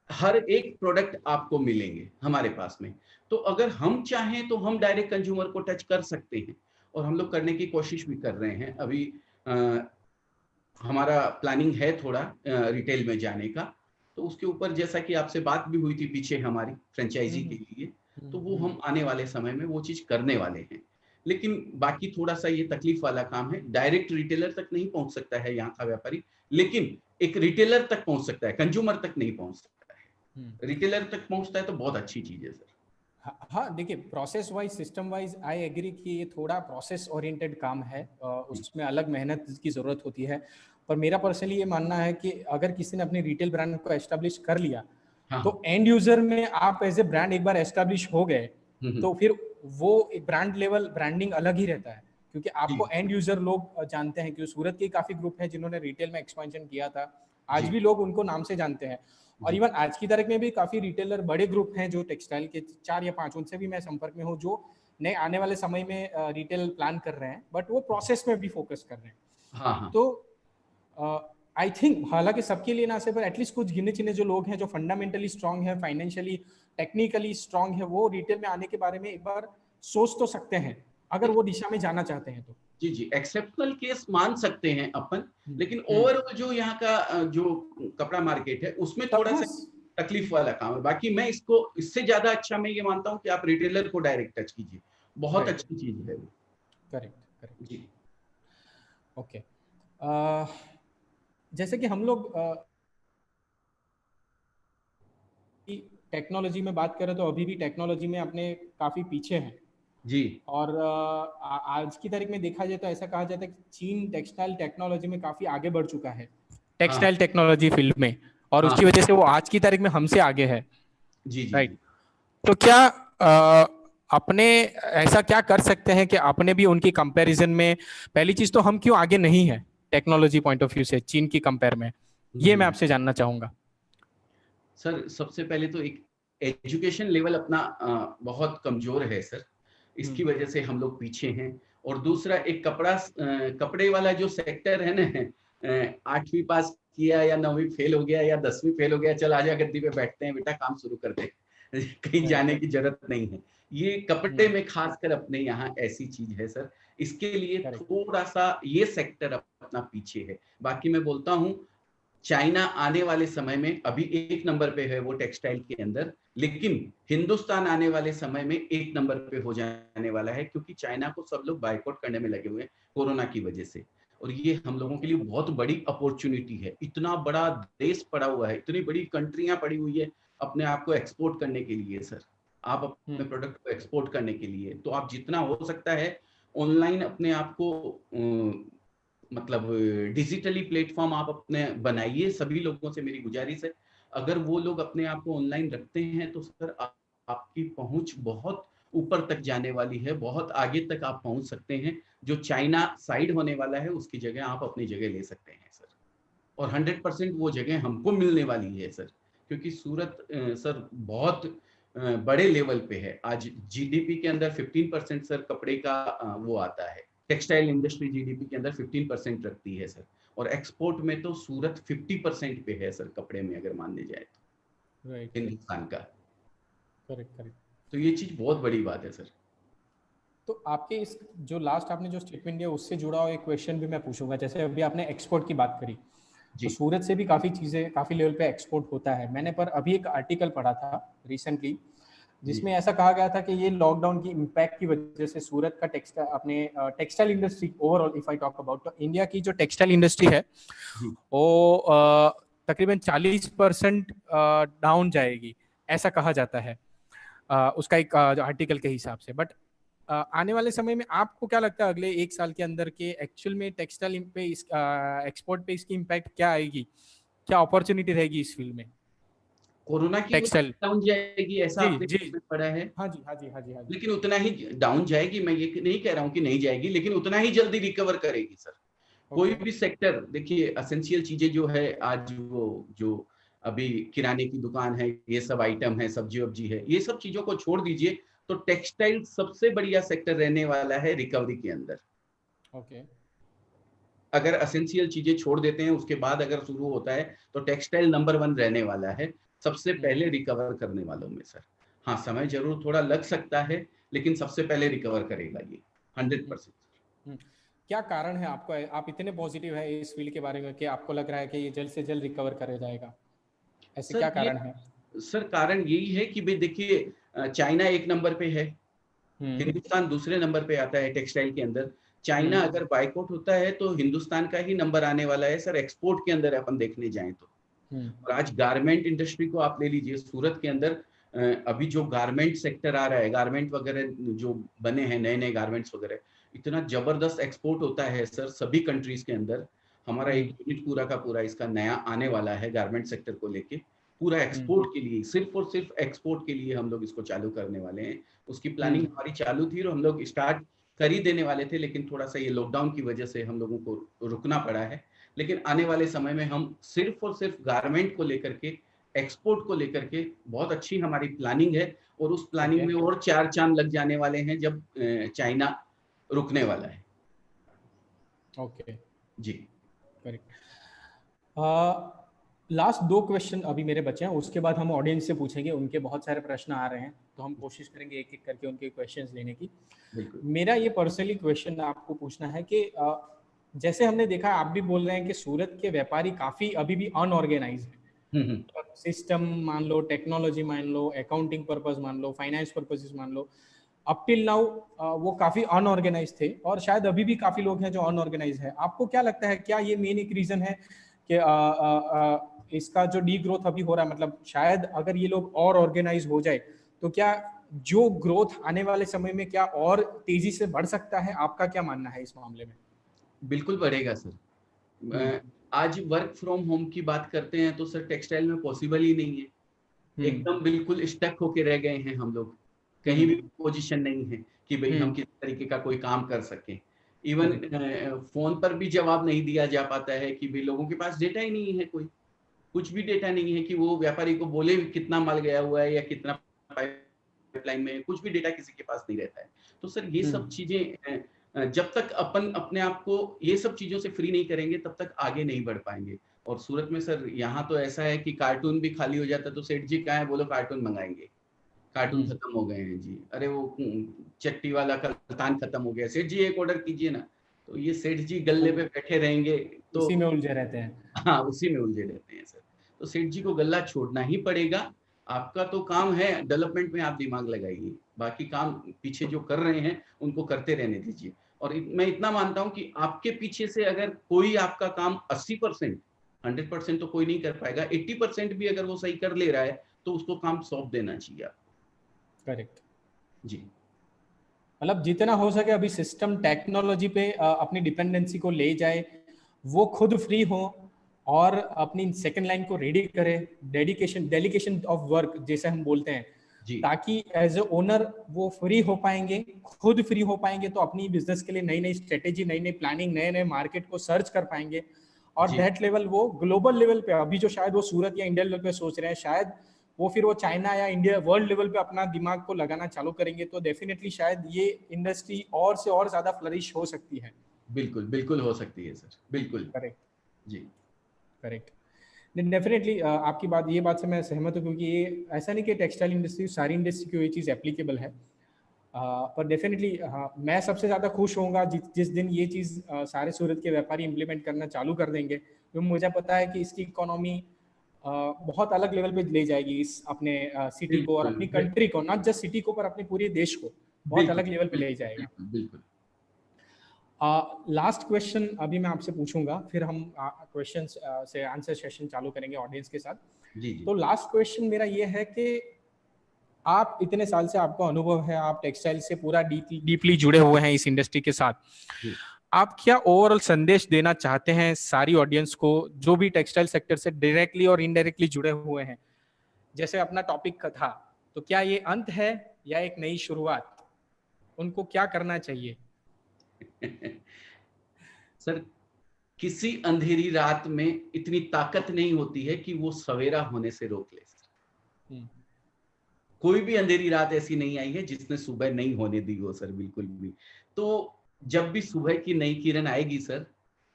हर एक प्रोडक्ट आपको मिलेंगे हमारे पास में। तो अगर हम चाहें तो हम डायरेक्ट कंज्यूमर को टच कर सकते हैं और हम लोग करने की कोशिश भी कर रहे हैं। अभी हमारा प्लानिंग है थोड़ा रिटेल में जाने का, तो उसके ऊपर जैसा कि आपसे बात भी हुई थी पीछे हमारी फ्रेंचाइजी के लिए, तो वो हम आने वाले समय में वो चीज करने वाले हैं। लेकिन बाकी थोड़ा सा ये तकलीफ वाला काम है, डायरेक्ट रिटेलर तक नहीं पहुंच सकता है यहाँ का व्यापारी, लेकिन एक रिटेलर तक पहुंच सकता है, कंज्यूमर तक नहीं पहुंच सकता है। रिटेलर तक पहुंचता है तो बहुत अच्छी चीज है सर। हाँ, देखिए, process wise, system wise I agree कि ये थोड़ा प्रोसेस ओरिएंटेड काम है, उसमें अलग मेहनत की ज़रूरत होती है। पर मेरा पर्सनली ये मानना है कि अगर किसी ने अपनी रिटेल ब्रांड को एस्टेब्लिश कर लिया, तो एंड यूजर में आप एज ए ब्रांड एक बार एस्टेब्लिश हो गए, तो फिर वो एक ब्रांड लेवल ब्रांडिंग अलग ही रहता है, क्योंकि आपको एंड यूजर लोग जानते हैं। कि सूरत के काफ़ी ग्रुप है जिन्होंने रिटेल में एक्सपेंशन किया था, आज भी लोग उनको नाम से जानते हैं। और इवन आज की तारीख में भी काफी रिटेलर बड़े ग्रुप हैं जो टेक्सटाइल के 4 या 5, उनसे भी मैं संपर्क में हूँ, जो नए आने वाले समय में रिटेल प्लान कर रहे हैं, बट वो प्रोसेस में भी फोकस कर रहे हैं। हाँ। तो आई थिंक हालांकि सबके लिए ना से, पर एटलीस्ट कुछ गिने चिने जो लोग हैं जो फंडामेंटली स्ट्रांग है, फाइनेंशियली टेक्निकली स्ट्रांग है, वो रिटेल में आने के बारे में एक बार सोच तो सकते हैं, अगर वो दिशा में जाना चाहते हैं तो। जी, एक्सेप्शनल केस मान सकते हैं अपन, लेकिन ओवरऑल जो यहाँ का जो कपड़ा मार्केट है उसमें थोड़ा सा तकलीफ वाला काम है। बाकी मैं इसको इससे ज्यादा अच्छा मैं ये मानता हूँ कि आप रिटेलर को डायरेक्ट टच कीजिए, बहुत अच्छी चीज है वो। करेक्ट जी। ओके, जैसे कि हम लोग टेक्नोलॉजी में बात करें तो अभी भी टेक्नोलॉजी में अपने काफी पीछे हैं जी। और आज की तारीख में देखा जाए तो ऐसा कहा जाता है कि चीन टेक्सटाइल टेक्नोलॉजी में काफी आगे बढ़ चुका है, टेक्सटाइल टेक्नोलॉजी फील्ड में, और उसकी वजह से वो आज की तारीख में हमसे आगे है। जी। राइट। तो क्या अपने ऐसा क्या कर सकते हैं कि अपने भी उनकी कंपैरिजन में, पहली चीज तो हम क्यों आगे नहीं है टेक्नोलॉजी पॉइंट ऑफ व्यू से चीन की कंपेयर में, ये मैं आपसे जानना चाहूंगा। सर सबसे पहले तो एक एजुकेशन लेवल अपना बहुत कमजोर है सर, इसकी वजह से हम लोग पीछे हैं। और दूसरा एक कपड़े वाला जो सेक्टर है ना, 8वीं पास किया या 9वीं फेल हो गया या 10वीं फेल हो गया, चल आजा गद्दी पे बैठते हैं बेटा, काम शुरू कर दे, कहीं जाने की जरूरत नहीं है। ये कपड़े में खासकर अपने यहाँ ऐसी चीज है सर, इसके लिए थोड़ा सा ये सेक्टर अपना पीछे है। बाकी मैं बोलता हूँ चाइना आने वाले समय में अभी 1 नंबर पे है वो टेक्सटाइल के अंदर, लेकिन हिंदुस्तान आने वाले समय में 1 नंबर पे हो जाने वाला है, क्योंकि चाइना को सब लोग बायकॉट करने में लगे हुए हैं कोरोना की वजह से। और ये हम लोगों के लिए बहुत बड़ी अपॉर्चुनिटी है। इतना बड़ा देश पड़ा हुआ है, इतनी बड़ी कंट्रियां पड़ी हुई है अपने आप को एक्सपोर्ट करने के लिए सर, आप अपने प्रोडक्ट को एक्सपोर्ट करने के लिए। तो आप जितना हो सकता है ऑनलाइन अपने आप को मतलब डिजिटली प्लेटफॉर्म आप अपने बनाइए। सभी लोगों से मेरी गुजारिश है, अगर वो लोग अपने आप को ऑनलाइन रखते हैं तो सर आपकी पहुंच बहुत ऊपर तक जाने वाली है, बहुत आगे तक आप पहुंच सकते हैं। जो चाइना साइड होने वाला है उसकी जगह आप अपनी जगह ले सकते हैं सर, और 100% वो जगह हमको मिलने वाली है सर, क्योंकि सूरत सर बहुत बड़े लेवल पे है। आज जीडीपी के अंदर 15% सर कपड़े का वो आता है, टेक्सटाइल इंडस्ट्री जीडीपी के अंदर 15% रखती है सर, और एक्सपोर्ट में तो सूरत 50% पे है सर कपड़े में, अगर मानने जाए तो हिंदुस्तान का। करेक्ट। तो ये चीज बहुत बड़ी बात है सर। तो आपके इस जो लास्ट आपने जो स्टेटमेंट दिया उससे जुड़ा हुआ एक क्वेश्चन भी मैं पूछूंगा। जैसे अभी आपने एक्सपोर्ट की बात करी, तो सूरत से भी काफ़ी चीज़ें काफ़ी लेवल पे एक्सपोर्ट होता है। मैंने पर अभी एक आर्टिकल पढ़ा था रिसेंटली, जिसमें ऐसा कहा गया था कि ये लॉकडाउन की इम्पैक्ट की वजह से सूरत का textile industry overall if I talk about, तो इंडिया की जो टेक्सटाइल इंडस्ट्री है वो तकरीबन 40% डाउन जाएगी, ऐसा कहा जाता है उसका एक आर्टिकल के हिसाब से। बट आने वाले समय में आपको क्या लगता है अगले एक साल के अंदर के एक्चुअल में टेक्सटाइल पे एक्सपोर्ट पे इसकी इम्पैक्ट क्या आएगी, क्या अपॉर्चुनिटी रहेगी इस फील्ड में? कोरोना की टेक्सटाइल डाउन जाएगी ऐसा जी आपने जी पढ़ा है? हाँ जी हाँ जी हाँ जी हाँ जी। लेकिन उतना ही डाउन जाएगी, मैं ये नहीं कह रहा हूँ कि नहीं जाएगी, लेकिन उतना ही जल्दी रिकवर करेगी सर। कोई भी सेक्टर देखिए, एसेंशियल चीजें जो है आज वो जो अभी किराने की दुकान है, ये सब आइटम है, सब्जी वब्जी है, ये सब चीजों को छोड़ दीजिए तो टेक्सटाइल सबसे बढ़िया सेक्टर रहने वाला है रिकवरी के अंदर। ओके। अगर एसेंशियल चीजें छोड़ देते हैं उसके बाद अगर शुरू होता है तो टेक्सटाइल नंबर 1 रहने वाला है सबसे पहले रिकवर करने वालों में सर। हाँ, समय जरूर थोड़ा लग सकता है, लेकिन सबसे पहले रिकवर करेगा ये 100%। क्या कारण है आपको, आप इतने पॉजिटिव है इस फील्ड के बारे में कि आपको लग रहा है कि ये जल्द से जल्द रिकवर कर जाएगा? ऐसे क्या सर ये कारण है? सर कारण यही है कि भाई देखिए, चाइना एक नंबर पे है, हिंदुस्तान दूसरे नंबर पे आता है टेक्सटाइल के अंदर। चाइना अगर बाइकआउट होता है तो हिंदुस्तान का ही नंबर आने वाला है सर एक्सपोर्ट के अंदर अपन देखने जाएं तो। और आज गारमेंट इंडस्ट्री को आप ले लीजिए, सूरत के अंदर अभी जो गारमेंट सेक्टर आ रहा है, गारमेंट वगैरह जो बने हैं नए नए गारमेंट्स वगैरह, इतना जबरदस्त एक्सपोर्ट होता है सर सभी कंट्रीज के अंदर। हमारा एक यूनिट पूरा का पूरा इसका नया आने वाला है गारमेंट सेक्टर को लेके, पूरा एक्सपोर्ट के लिए, सिर्फ और सिर्फ एक्सपोर्ट के लिए हम लोग इसको चालू करने वाले हैं। उसकी प्लानिंग हमारी चालू थी और हम लोग स्टार्ट कर ही देने वाले थे, लेकिन थोड़ा सा ये लॉकडाउन की वजह से हम लोगों को रुकना पड़ा है। लेकिन आने वाले समय में हम सिर्फ और सिर्फ गारमेंट को लेकर के, एक्सपोर्ट को लेकर के बहुत अच्छी हमारी प्लानिंग है। और उस प्लानिंग में और 4 चांद लग जाने वाले हैं जब चाइना रुकने वाला है। ओके जी करेक्ट। लास्ट 2 क्वेश्चन अभी मेरे बचे हैं, उसके बाद हम ऑडियंस से पूछेंगे, उनके बहुत सारे प्रश्न आ रहे हैं तो हम कोशिश करेंगे एक एक करके उनके क्वेश्चंस लेने की। मेरा ये पर्सनली क्वेश्चन आपको पूछना है कि जैसे हमने देखा, आप भी बोल रहे हैं कि सूरत के व्यापारी काफ़ी अभी भी अनऑर्गेनाइज है। सिस्टम मान लो, टेक्नोलॉजी मान लो, अकाउंटिंग पर्पज मान लो, फाइनेंस पर्पजेस मान लो, अप टिल नाउ वो काफ़ी अनऑर्गेनाइज थे और शायद अभी भी काफ़ी लोग हैं जो अनऑर्गेनाइज है। आपको क्या लगता है, क्या ये मेन एक रीज़न है कि इसका जो डी ग्रोथ अभी हो रहा है, मतलब शायद अगर ये लोग और ऑर्गेनाइज हो जाए तो क्या जो ग्रोथ आने वाले समय में क्या और तेजी से बढ़ सकता है? आपका क्या मानना है इस मामले में? बिल्कुल बढ़ेगा सर। आज वर्क फ्रॉम होम की बात करते हैं तो सर टेक्सटाइल में पॉसिबल ही नहीं है। एकदम बिल्कुल स्टक होके रह गए हैं हम लोग, कहीं भी पोजीशन नहीं है कि भाई हम किस तरीके का कोई काम कर सकें। इवन फोन पर भी जवाब नहीं दिया जा पाता है कि भाई लोगों के पास डेटा ही नहीं है, कोई कुछ भी डेटा नहीं है कि वो व्यापारी को बोले कितना माल गया हुआ है या कितना पाइपलाइन में, कुछ भी डेटा किसी के पास नहीं रहता है। तो सर ये सब चीजें जब तक अपन अपने आप को ये सब चीजों से फ्री नहीं करेंगे तब तक आगे नहीं बढ़ पाएंगे। और सूरत में सर यहाँ तो ऐसा है कि कार्टून भी खाली हो जाता है तो सेठ जी कहाँ है, बोलो कार्टून मंगाएंगे, कार्टून खत्म हो गए हैं जी, अरे वो चट्टी वाला कप्तान खत्म हो गया, सेठ जी एक ऑर्डर कीजिए ना। तो ये सेठ जी गल्ले पे बैठे रहेंगे तो उसी में उलझे रहते हैं। हाँ, उसी में उलझे रहते हैं सर। तो सेठ जी को गल्ला छोड़ना ही पड़ेगा। आपका तो काम है डेवलपमेंट में आप दिमाग लगाइए, बाकी काम पीछे जो कर रहे हैं उनको करते रहने दीजिए। और मैं इतना मानता हूं कि आपके पीछे से अगर कोई आपका काम 80%, 100% तो कोई नहीं कर पाएगा, 80% भी अगर वो सही कर ले रहा है तो उसको काम सौंप देना चाहिए। करेक्ट जी, मतलब जितना हो सके अभी सिस्टम टेक्नोलॉजी पे अपनी डिपेंडेंसी को ले जाए, वो खुद फ्री हो और अपनी सेकंड लाइन को रेडी करे, डेलीकेशन ऑफ वर्क जैसे हम बोलते हैं, ताकि एज ए ओनर वो फ्री हो पाएंगे, खुद फ्री हो पाएंगे तो अपनी बिजनेस के लिए नई नई स्ट्रेटेजी, नई नई प्लानिंग, नए नए मार्केट को सर्च कर पाएंगे। और दैट लेवल वो ग्लोबल लेवल पे, अभी जो शायद वो सूरत या इंडिया लेवल पे सोच रहे हैं, शायद वो फिर वो चाइना या इंडिया वर्ल्ड लेवल पे अपना दिमाग को लगाना चालू करेंगे तो डेफिनेटली शायद ये इंडस्ट्री और से और ज्यादा फ्लरिश हो सकती है। बिल्कुल बिल्कुल हो सकती है सर, बिल्कुल करेक्ट जी, करेक्ट। डेफिनेटली आपकी बात, ये बात से मैं सहमत हूँ, क्योंकि ये ऐसा नहीं कि टेक्सटाइल इंडस्ट्री सारी इंडस्ट्री की ये चीज़ एप्लीकेबल है। पर डेफिनेटली हाँ, मैं सबसे ज़्यादा खुश होऊंगा जिस दिन ये चीज़ सारे सूरत के व्यापारी इम्प्लीमेंट करना चालू कर देंगे, क्योंकि मुझे पता है कि इसकी इकोनॉमी बहुत अलग लेवल पे ले जाएगी, इस अपने सिटी को और अपनी कंट्री को, नॉट जस्ट सिटी को पर अपने पूरे देश को बहुत अलग लेवल पे ले जाएगा। बिल्कुल। लास्ट क्वेश्चन अभी मैं आपसे पूछूंगा, फिर हम क्वेश्चन से आंसर सेशन चालू करेंगे ऑडियंस के साथ। जी जी। तो लास्ट क्वेश्चन मेरा ये है कि आप इतने साल से आपका अनुभव है, आप टेक्सटाइल से पूरा डीपली जुड़े हुए हैं इस इंडस्ट्री के साथ, आप क्या ओवरऑल संदेश देना चाहते हैं सारी ऑडियंस को जो भी टेक्सटाइल सेक्टर से डायरेक्टली और इनडायरेक्टली जुड़े हुए हैं? जैसे अपना टॉपिक का था, तो क्या ये अंत है या एक नई शुरुआत? उनको क्या करना चाहिए? सर, किसी अंधेरी रात में इतनी ताकत नहीं होती है कि वो सवेरा होने से रोक ले। कोई भी अंधेरी रात ऐसी नहीं आई है जिसने सुबह नहीं होने दी हो सर, बिल्कुल भी। तो जब भी सुबह की नई किरण आएगी सर,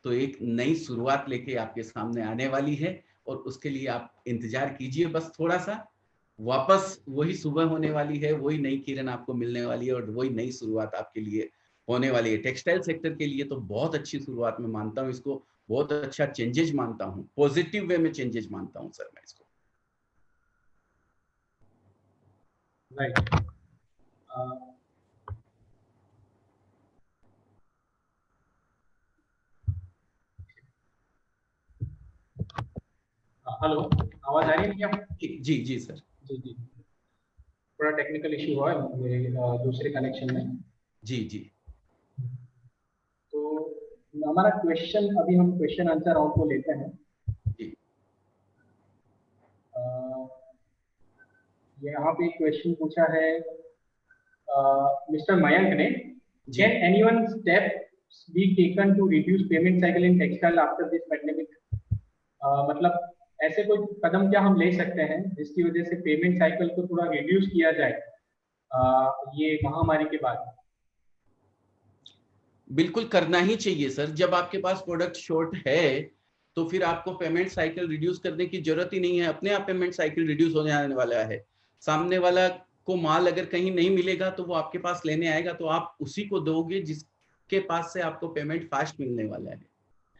तो एक नई शुरुआत लेके आपके सामने आने वाली है, और उसके लिए आप इंतजार कीजिए बस थोड़ा सा। वापस वही सुबह होने वाली है, वही नई किरण आपको मिलने वाली है, और वही नई शुरुआत आपके लिए होने वाली है। टेक्सटाइल सेक्टर के लिए तो बहुत अच्छी शुरुआत मैं मानता हूँ इसको, बहुत अच्छा चेंजेस मानता हूँ, पॉजिटिव वे में चेंजेस मानता हूँ सर मैं इसको। राइट। हेलो, आवाज आ रही है क्या? जी जी सर। जी जी, थोड़ा टेक्निकल इशू हुआ है मेरे दूसरे कनेक्शन में। जी जी। तो हमारा क्वेश्चन, अभी हम क्वेश्चन आंसर राउंड को लेते हैं। जी। यहाँ पे क्वेश्चन पूछा है मिस्टर मयंक ने, can anyone steps be taken to reduce payment cycle in textile after this pandemic? मतलब ऐसे कोई कदम क्या हम ले सकते हैं जिसकी वजह से पेमेंट साइकिल को थोड़ा रिड्यूस किया जाए ये महामारी के बाद? बिल्कुल करना ही चाहिए सर। जब आपके पास प्रोडक्ट शॉर्ट है तो फिर आपको पेमेंट साइकिल रिड्यूस करने की जरूरत ही नहीं है, अपने आप पेमेंट साइकिल रिड्यूस होने आने वाला है। सामने वाला को माल अगर कहीं नहीं मिलेगा तो वो आपके पास लेने आएगा, तो आप उसी को दोगे जिसके पास से आपको पेमेंट फास्ट मिलने वाला है।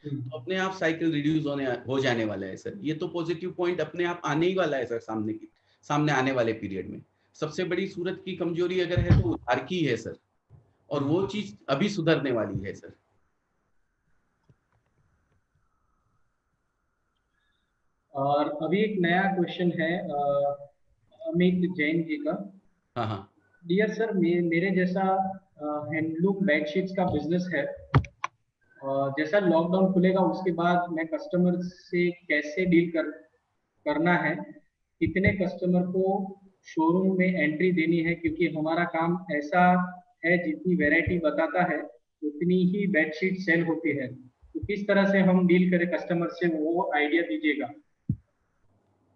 तो अपने आप साइकिल रिड्यूस हो जाने वाला है सर। ये तो पॉजिटिव पॉइंट अपने आप आने ही वाला है सर सामने आने वाले पीरियड में। सबसे बड़ी सूरत की कमजोरी अगर है तो उधार की है सर, और वो चीज अभी सुधरने वाली है सर। और अभी एक नया क्वेश्चन है अमित जैन जी का। हाँ हाँ। डियर सर, मेरे जैसा हैंडलूम बेडशीट्स का बिजनेस है, जैसा लॉकडाउन खुलेगा उसके बाद मैं कस्टमर से कैसे डील करना है, कितने कस्टमर को शोरूम में एंट्री देनी है, क्योंकि हमारा काम ऐसा है जितनी वैरायटी बताता है उतनी ही बेडशीट सेल होती है, तो किस तरह से हम डील करें कस्टमर से, वो आइडिया दीजिएगा।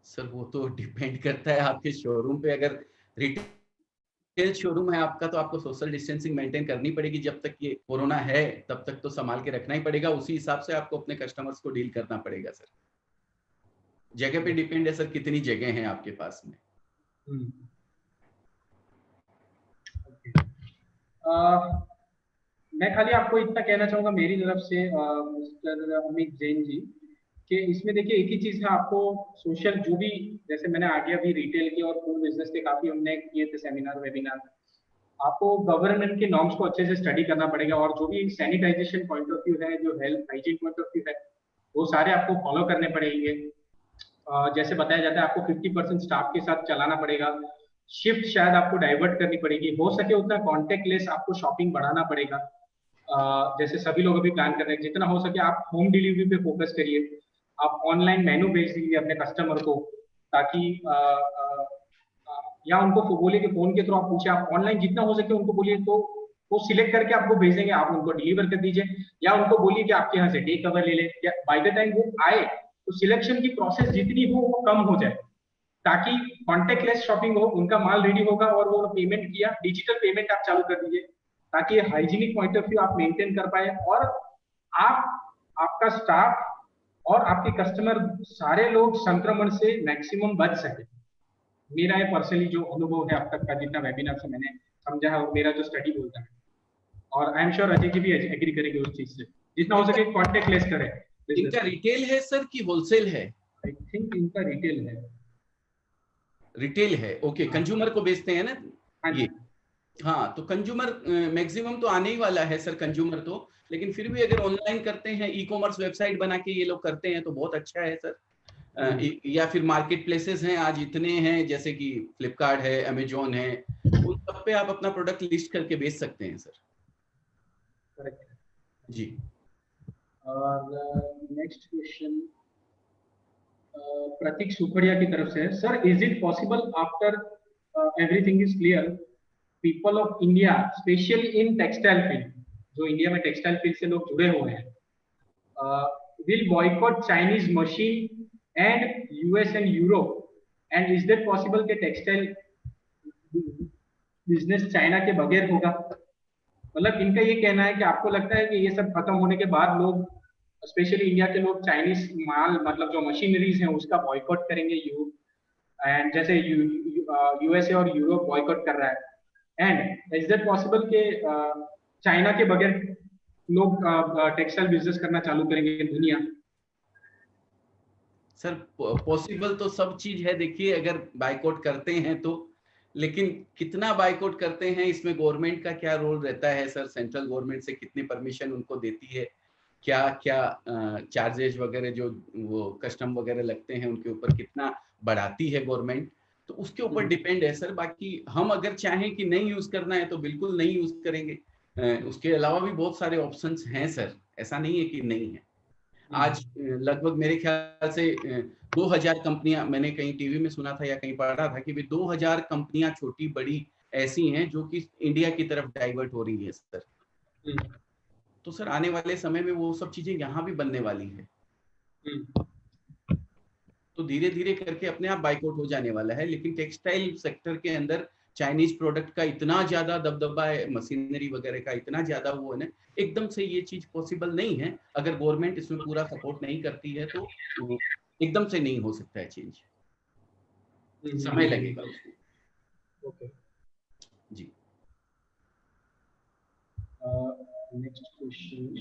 सर वो तो डिपेंड करता है आपके शोरूम पे। अगर रिटेल शोरूम है आपका तो आपको सोशल डिस्टेंसिंग मेंटेन करनी पड़ेगी। जब तक ये कोरोना है तब तक तो संभाल के रखना ही पड़ेगा, उसी हिसाब से आपको अपने कस्टमर्स को डील करना पड़ेगा सर। जगह पे डिपेंड है सर, कितनी जगह है आपके पास में। मैं खाली आपको इतना कहना चाहूंगा मेरी तरफ से मिस्टर अमित जैन जी, कि इसमें देखिए एक ही चीज है, आपको सोशल जो भी, जैसे मैंने आगे अभी रिटेल के और फूड बिजनेस के काफी हमने किए थे सेमिनार वेबिनार, आपको गवर्नमेंट के नॉर्म्स को अच्छे से स्टडी करना पड़ेगा, और जो भी सैनिटाइजेशन पॉइंट ऑफ व्यू है, जो health hygiene point of view है, वो सारे आपको फॉलो करने पड़ेंगे। जैसे बताया जाता है आपको 50% स्टाफ के साथ चलाना पड़ेगा, शिफ्ट शायद आपको डाइवर्ट करनी पड़ेगी, हो सके उतना कॉन्टेक्ट लेस आपको शॉपिंग बढ़ाना पड़ेगा। जैसे सभी लोग अभी प्लान कर रहे हैं, जितना हो सके आप होम डिलीवरी पे फोकस करिए, आप ऑनलाइन मेनू भेज दीजिए अपने कस्टमर को, ताकि या उनको बोलिए कि फोन के थ्रू आप पूछे, आप ऑनलाइन जितना हो सके उनको बोलिए, तो वो सिलेक्ट करके आपको भेजेंगे, आप उनको डिलीवर कर दीजिए, या उनको बोलिए कि आपके यहाँ से टेक कवर ले ले, या बाय द टाइम वो आए तो सिलेक्शन की प्रोसेस जितनी हो वो कम हो जाए, ताकि कॉन्टेक्टलेस शॉपिंग हो, उनका माल रेडी होगा और वो पेमेंट किया, डिजिटल पेमेंट आप चालू कर दीजिए, ताकि हाइजीनिक पॉइंट ऑफ व्यू आप मेंटेन कर पाए, और आप, आपका स्टाफ और आपके कस्टमर सारे लोग संक्रमण से मैक्सिमम बच सके। मेरा ये पर्सनली जो अनुभव है अब तक का, जितना वेबिनार से मैंने समझा है और मेरा जो स्टडी बोलता है, और I am sure Ajay ji भी एग्री करेंगे उस चीज से, जितना हो सके कॉन्टेक्ट लेस करें। इनका रिटेल है सर कि होलसेल है? आई थिंक इनका रिटेल है। रिटेल है, ओके। कंज्यूमर को बेचते हैं ना हाँ ये? हाँ, तो कंज्यूमर मैक्सिमम तो आने ही वाला है सर, कंज्यूमर तो। लेकिन फिर भी अगर ऑनलाइन करते हैं, ई कॉमर्स वेबसाइट बना के ये लोग करते हैं तो बहुत अच्छा है सर। या फिर मार्केट प्लेसेस हैं आज इतने हैं, जैसे कि फ्लिपकार्ट है, अमेजोन है, उन सब पे आप अपना प्रोडक्ट लिस्ट करके बेच सकते हैं सर। करेक्ट जी। और नेक्स्ट क्वेश्चन प्रतीक सुखड़िया की तरफ से है, sir is it possible after everything is clear, people of India specially in textile field, जो इंडिया में टेक्सटाइल फील्ड से लोग जुड़े हुए हैं, will boycott Chinese machine and US and Europe, and is that possible कि टेक्सटाइल बिजनेस चाइना के बगैर होगा? मतलब इनका ये कहना है कि आपको लगता है कि ये सब खत्म होने के बाद लोग, स्पेशली इंडिया के लोग, चाइनीज माल मतलब जो मशीनरीज हैं उसका बॉयकॉट करेंगे, एंड जैसे यूएसए और यूरोप बॉयकॉट कर रहा है, एंड इज दैट पॉसिबल कि चाइना के बगैर लोग टेक्सटाइल बिजनेस करना चालू करेंगे इन दुनिया? सर पॉसिबल तो सब चीज है, देखिए अगर बाइकआउट करते हैं तो, लेकिन कितना बाइकआउट करते हैं इसमें गवर्नमेंट का क्या रोल रहता है सर? सेंट्रल गवर्नमेंट से कितनी परमिशन उनको देती है, क्या क्या चार्जेज वगैरह जो वो कस्टम वगैरह लगते हैं उनके ऊपर कितना बढ़ाती है गवर्नमेंट, तो उसके ऊपर डिपेंड है सर। बाकी हम अगर चाहें कि नहीं यूज करना है तो बिल्कुल नहीं यूज करेंगे। उसके अलावा भी बहुत सारे ऑप्शंस हैं सर, ऐसा नहीं है कि नहीं है। आज लगभग मेरे ख्याल से 2000 कंपनियां, मैंने कहीं टीवी में सुना था या कहीं पढ़ा था कि 2000 कंपनियां छोटी बड़ी ऐसी हैं जो कि इंडिया की तरफ डाइवर्ट हो रही है सर। तो सर आने वाले समय में वो सब चीजें यहाँ भी बनने वाली है, तो धीरे धीरे करके अपने आप बाइकआउट हो जाने वाला है। लेकिन टेक्सटाइल सेक्टर के अंदर चाइनीज प्रोडक्ट का इतना ज्यादा दबदबा है, मशीनरी वगैरह का इतना ज्यादा वो है ना, एकदम से ये चीज पॉसिबल नहीं है। अगर गवर्नमेंट इसमें पूरा सपोर्ट नहीं करती है तो एकदम से नहीं हो सकता है चेंज, समय लगेगा उसको। ओके जी। Next question,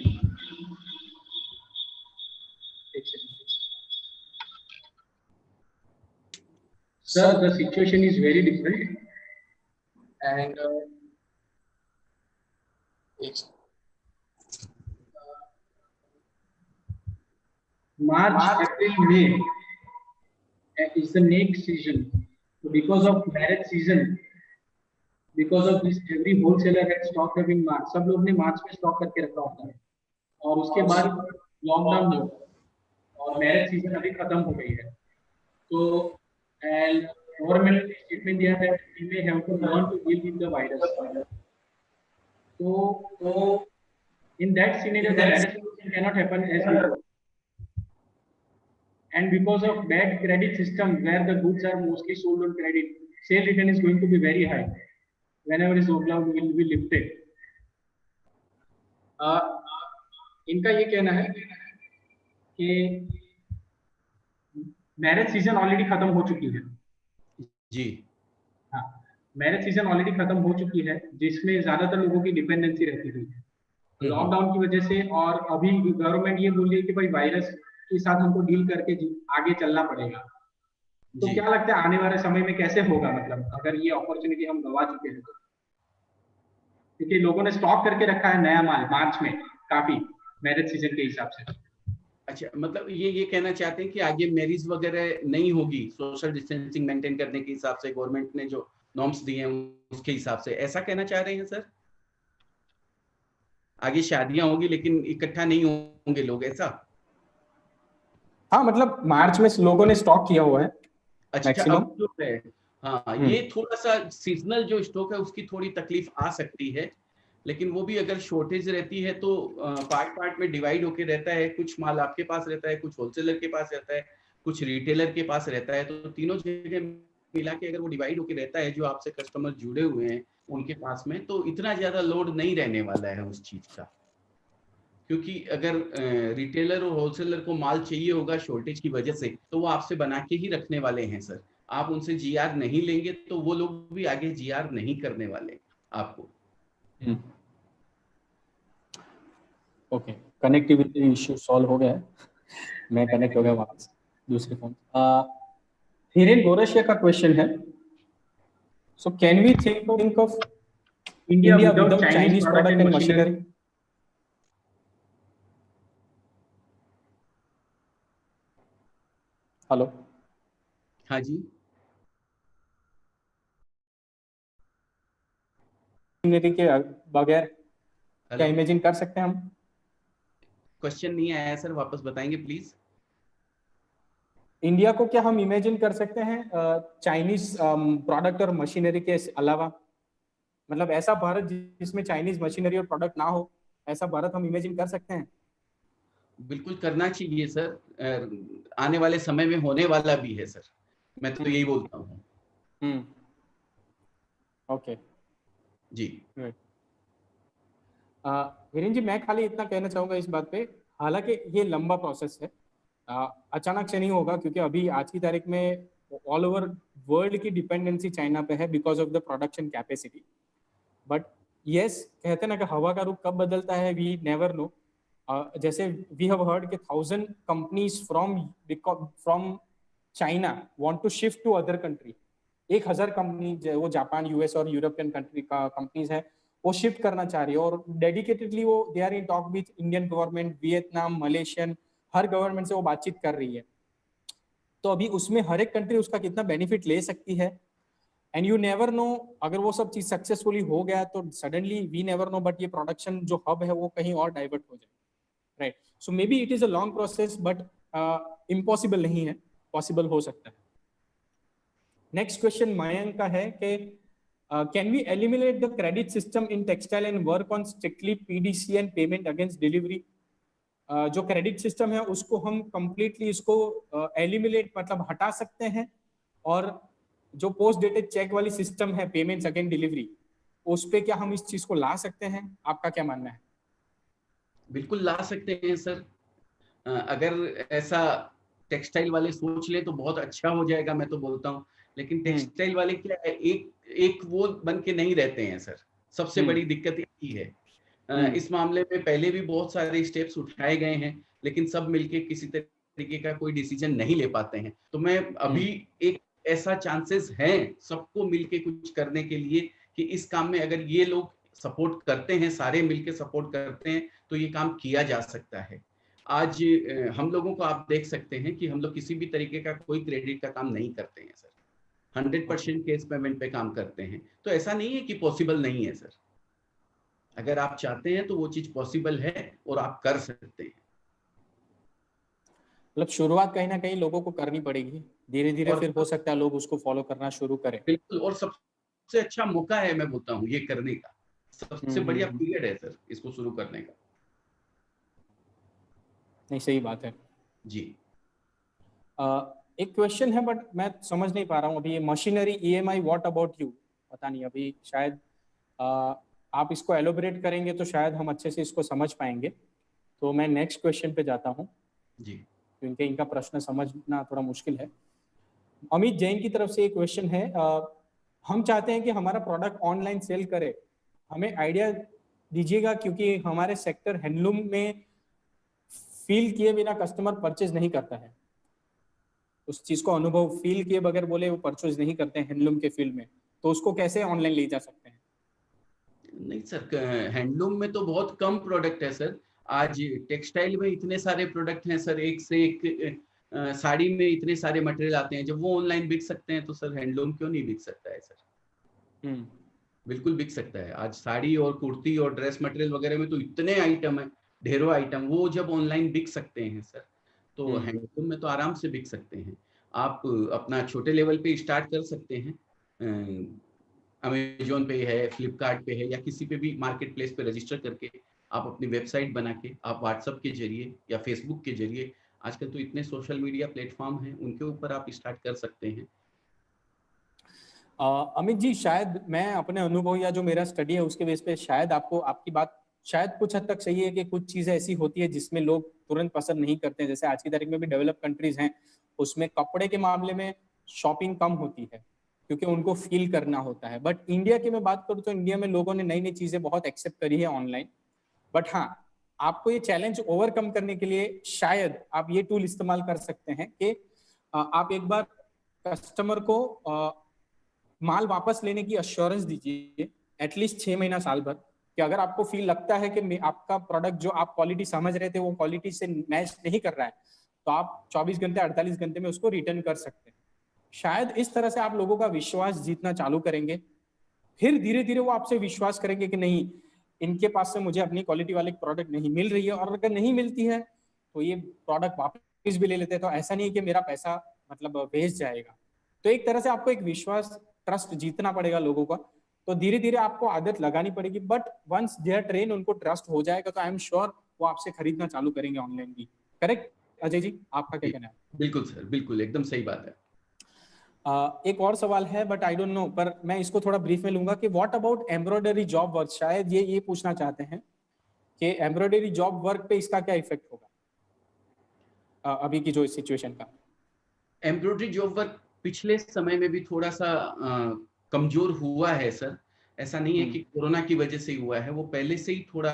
sir, the situation is very different, and March, April, May is the next season. So because of marriage season, because of this, every wholesaler had stock up in March. सब लोग ने मार्च में stock करके रखा होता है, और उसके बाद लॉकडाउन हो और मैरिज सीजन अभी खत्म हो गई है, तो and government statement दिया है we may have to learn to deal with the virus. So in that scenario, the marriage cannot happen as before. And because of bad credit system where the goods are mostly sold on credit, sale return is going to be very high whenever this lockdown will be lifted. इनका ये कहना है कि marriage season already खत्म हो चुकी है। जी हाँ, मैरिज सीजन ऑलरेडी खत्म हो चुकी है, जिसमें ज्यादातर लोगों की डिपेंडेंसी रहती थी लॉकडाउन की वजह से, और अभी गवर्नमेंट ये बोल रही है कि भाई वायरस के साथ हमको डील करके आगे चलना पड़ेगा। तो क्या लगता है आने वाले समय में कैसे होगा, मतलब अगर ये अपॉर्चुनिटी हम गवा चुके हैं तो? क्योंकि लोगों ने स्टॉक करके रखा है नया माल मार्च में काफी मैरिज सीजन के हिसाब से। अच्छा, मतलब ये कहना चाहते हैं कि आगे मैरिज वगैरह नहीं होगी सोशल डिस्टेंसिंग मेंटेन करने के हिसाब से, गवर्नमेंट ने जो नॉर्म्स दिए हैं उसके हिसाब से, ऐसा कहना चाह रहे हैं सर? आगे शादियां होगी लेकिन इकट्ठा नहीं होंगे लोग, ऐसा? हाँ, मतलब मार्च में लोगों ने स्टॉक किया हुआ है। अच्छा, अब जो है हाँ, ये थोड़ा सा सीजनल जो स्टॉक है उसकी थोड़ी तकलीफ आ सकती है, लेकिन वो भी अगर शॉर्टेज रहती है तो पार्ट में डिवाइड होके रहता है। कुछ माल आपके पास रहता है, कुछ होलसेलर के पास रहता है, कुछ रिटेलर के पास रहता है, तो तीनों जगह मिला के अगर वो डिवाइड होके रहता है जो आपसे कस्टमर जुड़े हुए हैं उनके पास में, तो इतना ज्यादा लोड नहीं रहने वाला है उस चीज का। क्योंकि अगर रिटेलर और होलसेलर को माल चाहिए होगा शॉर्टेज की वजह से, तो वो आपसे बना के ही रखने वाले हैं सर। आप उनसे जीआर नहीं लेंगे तो वो लोग भी आगे जीआर नहीं करने वाले आपको। ओके, कनेक्टिविटी इश्यू सॉल्व हो गया है। मैं कनेक्ट हो गया वहां से दूसरे फोन। हिरेन गोरशिया का क्वेश्चन है, so can we think of India without Chinese product and machinery? Hello, हाँ जी, मशीनरी के बगैर क्या हेलो, इमेजिन कर सकते हैं हम? क्वेश्चन नहीं आया सर, वापस बताएंगे प्लीज। इंडिया को क्या हम इमेजिन कर सकते हैं चाइनीज प्रोडक्ट और मशीनरी के अलावा? मतलब ऐसा भारत जिसमें चाइनीज मशीनरी और प्रोडक्ट ना हो, ऐसा भारत हम इमेजिन कर सकते हैं? बिल्कुल करना चाहिए सर, आने वाले समय में होने वाला भी है सर, मैं तो यही बोलता हूँ। ओके जी, हिरेन जी, मैं खाली इतना कहना चाहूंगा इस बात पे, हालांकि ये लंबा प्रोसेस है, अचानक से नहीं होगा, क्योंकि अभी आज की तारीख में ऑल ओवर वर्ल्ड की डिपेंडेंसी चाइना पे है because of the production capacity. But yes, कहते ना कि हवा का रुख कब बदलता है, वी नेवर नो। जैसे वी हैव हर्ड कि 1000 companies from China want to shift to other country. 1000 company वो जापान, यूएस और यूरोपियन कंट्री का कंपनीज है, वो शिफ्ट करना चाह रही है और डेडिकेटेडली वो they are in talk with Indian government, Vietnam, Malaysian, हर गवर्नमेंट से वो बातचीत कर रही है। तो अभी उसमें हर एक कंट्री उसका कितना बेनिफिट ले सकती है, एंड यू नेवर नो। अगर वो सब चीज सक्सेसफुली हो गया तो suddenly we never know, but ये प्रोडक्शन जो हब है वो कहीं और डाइवर्ट हो जाए, right? So maybe it is a long process, but impossible नहीं है, पॉसिबल हो सकता है। नेक्स्ट क्वेश्चन मयंक का है कि can we eliminate the credit system in textile and work on strictly PDC and payment against delivery? जो credit system है उसको हम कंप्लीटली इसको एलिमिनेट मतलब हटा सकते हैं, और जो पोस्ट डेटेड चेक वाली सिस्टम है पेमेंट्स अगेंस्ट डिलीवरी, उस पे क्या हम इस चीज को ला सकते हैं? आपका क्या मानना है? बिल्कुल ला सकते हैं सर। अगर ऐसा टेक्सटाइल वाले सोच ले तो बहुत अच्छा हो जाएगा, मैं तो बोलता हूँ। लेकिन टेक्सटाइल वाले क्या है, एक एक वो बन के नहीं रहते हैं सर, सबसे बड़ी दिक्कत यही है। इस मामले में पहले भी बहुत सारे स्टेप्स उठाए गए हैं, लेकिन सब मिलके किसी तरीके का कोई डिसीजन नहीं ले पाते हैं। तो मैं अभी एक ऐसा चांसेस है सबको मिलके कुछ करने के लिए कि इस काम में अगर ये लोग सपोर्ट करते हैं, सारे मिलके सपोर्ट करते हैं, तो ये काम किया जा सकता है। आज हम लोगों को आप देख सकते हैं कि हम लोग किसी भी तरीके का कोई क्रेडिट का काम नहीं करते हैं सर, 100% केस पेमेंट पे काम करते हैं। तो ऐसा नहीं है कि पॉसिबल नहीं है सर, अगर आप चाहते हैं तो वो चीज पॉसिबल है और आप कर सकते हैं। मतलब शुरुआत कहीं ना कहीं लोगों को करनी पड़ेगी, धीरे धीरे फिर हो सकता है लोग उसको फॉलो करना शुरू करें। बिल्कुल, और सबसे अच्छा मौका है मैं बोलता हूँ ये करने का, सबसे बढ़िया पीरियड है सर इसको शुरू करने का। नहीं, सही बात है जी। एक क्वेश्चन है बट मैं समझ नहीं पा रहा हूँ अभी, ये machinery EMI what about you, पता नहीं अभी शायद आप इसको एलोबरेट करेंगे तो शायद हम अच्छे से इसको समझ पाएंगे। तो मैं नेक्स्ट क्वेश्चन पे जाता हूँ जी, क्योंकि इनका प्रश्न समझना थोड़ा मुश्किल है। अमित जैन की तरफ से एक क्वेश्चन है, हम चाहते हैं कि हमारा प्रोडक्ट ऑनलाइन सेल करे, हमें आइडिया दीजिएगा, क्योंकि हमारे सेक्टर हैंडलूम में फील किए बिना कस्टमर परचेज नहीं करता है, उस चीज को अनुभव फील किए बगैर बोले वो परचेज नहीं करते हैं हैंडलूम के फील्ड में, तो उसको कैसे ऑनलाइन ले जा सकते हैं? नहीं सर, हैंडलूम में तो बहुत कम प्रोडक्ट है सर। आज टेक्सटाइल में इतने सारे प्रोडक्ट हैं सर, एक से एक। साड़ी में इतने सारे मटेरियल आते हैं, जब वो ऑनलाइन बिक सकते हैं तो सर हैंडलूम क्यों नहीं बिक सकता है सर? बिल्कुल बिक सकता है। आज साड़ी और कुर्ती और ड्रेस मटेरियल वगैरह में तो इतने आइटम है, ढेरों आइटम, वो जब ऑनलाइन बिक सकते हैं सर, तो हैंडलूम में तो आराम से बिक सकते हैं। आप अपना छोटे लेवल पे स्टार्ट कर सकते हैं, अमेजोन पे है, फ्लिपकार्ट पे है, या किसी पे भी मार्केट प्लेस पे रजिस्टर करके आप अपनी वेबसाइट बना के आप व्हाट्सएप के जरिए या फेसबुक के जरिए, आजकल तो इतने सोशल मीडिया प्लेटफॉर्म हैं, उनके ऊपर आप स्टार्ट कर सकते हैं। अमित जी, शायद मैं अपने अनुभव या जो मेरा स्टडी है उसके बेस पे शायद आपको आपकी बात शायद कुछ हद तक सही है कि कुछ चीजें ऐसी होती है जिसमें लोग तुरंत पसंद नहीं करते हैं। जैसे आज की तारीख में भी डेवलप कंट्रीज हैं, उसमें कपड़े के मामले में शॉपिंग कम होती है क्योंकि उनको फील करना होता है। बट इंडिया की मैं बात करूँ तो इंडिया में लोगों ने नई नई चीजें बहुत एक्सेप्ट करी है ऑनलाइन। बट हाँ, आपको ये चैलेंज ओवरकम करने के लिए शायद आप ये टूल इस्तेमाल कर सकते हैं कि आप एक बार कस्टमर को माल वापस लेने की अश्योरेंस दीजिए एटलीस्ट 6 महीना साल भर, कि अगर आपको फील लगता है कि आपका प्रोडक्ट जो आप क्वालिटी समझ रहे थे वो क्वालिटी से मैच नहीं कर रहा है, तो आप 24 घंटे 48 घंटे में उसको रिटर्न कर सकते हैं। शायद इस तरह से आप लोगों का विश्वास जीतना चालू करेंगे, फिर धीरे धीरे वो आपसे विश्वास करेंगे कि नहीं, इनके पास से मुझे अपनी क्वालिटी वाली प्रोडक्ट नहीं मिल रही है, और अगर नहीं मिलती है तो ये प्रोडक्ट वापस भी ले लेते हैं, तो ऐसा नहीं है कि मेरा पैसा मतलब वेस्ट जाएगा। तो एक तरह से आपको एक विश्वास, ट्रस्ट जीतना पड़ेगा लोगों का। तो धीरे धीरे आपको आदत लगानी पड़ेगी, but once they are train, उनको ट्रस्ट हो जाएगा तो आई एम श्योर वो आपसे खरीदना चालू करेंगे ऑनलाइन भी। करेक्ट अजय जी, आपका क्या कहना है? बिल्कुल सर, बिल्कुल एकदम सही बात है। एक और सवाल है बट आई डोंट नो, पर मैं इसको थोड़ा ब्रीफ में लूंगा कि what about embroidery job work. शायद ये पूछना चाहते हैं कि एम्ब्रॉयडरी जॉब वर्क पे इसका क्या इफेक्ट होगा अभी की जो सिचुएशन का। एम्ब्रॉयडरी जॉब वर्क पिछले समय में भी थोड़ा सा कमजोर हुआ है सर। ऐसा नहीं है कि कोरोना की वजह से हुआ है, वो पहले से ही थोड़ा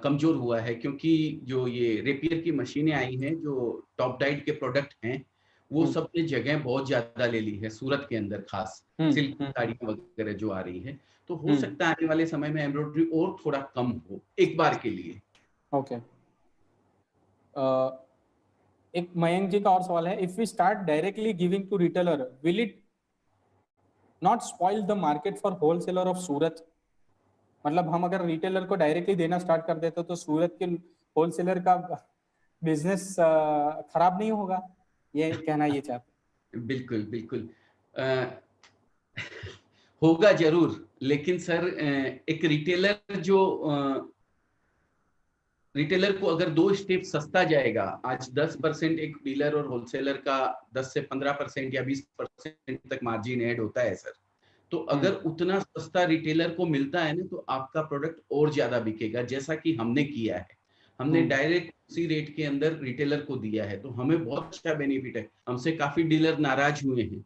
कमजोर हुआ है, क्योंकि जो ये रेपियर की मशीनें आई हैं, जो टॉप डाइट के प्रोडक्ट हैं, वो सब ने जगह बहुत ज्यादा ले ली है सूरत के अंदर, खास सिल्क साड़ियां वगैरह जो आ रही है। तो हो सकता है आने वाले समय में एम्ब्रॉयडरी और थोड़ा कम हो एक बार के लिए। ओके। एक मयंक जी का और सवाल है, if we start directly giving to retailer will it not spoil the market for wholesaler of Surat. मतलब हम अगर रिटेलर को डायरेक्टली देना स्टार्ट कर देते तो सूरत के होलसेलर का बिजनेस खराब नहीं होगा, ये कहना ये चाहते? बिल्कुल बिल्कुल होगा जरूर, लेकिन सर एक रिटेलर को अगर 2 स्टेप सस्ता जाएगा, आज 10% एक डीलर और होलसेलर का 10 से 15% या 20% तक मार्जिन ऐड होता है सर। तो अगर उतना सस्ता रिटेलर को मिलता है ना, तो आपका प्रोडक्ट और ज्यादा बिकेगा, जैसा कि हमने किया है। हमने डायरेक्ट उसी रेट के अंदर रिटेलर को दिया है, तो हमें बहुत अच्छा बेनिफिट है। हमसे काफी डीलर नाराज हुए हैं,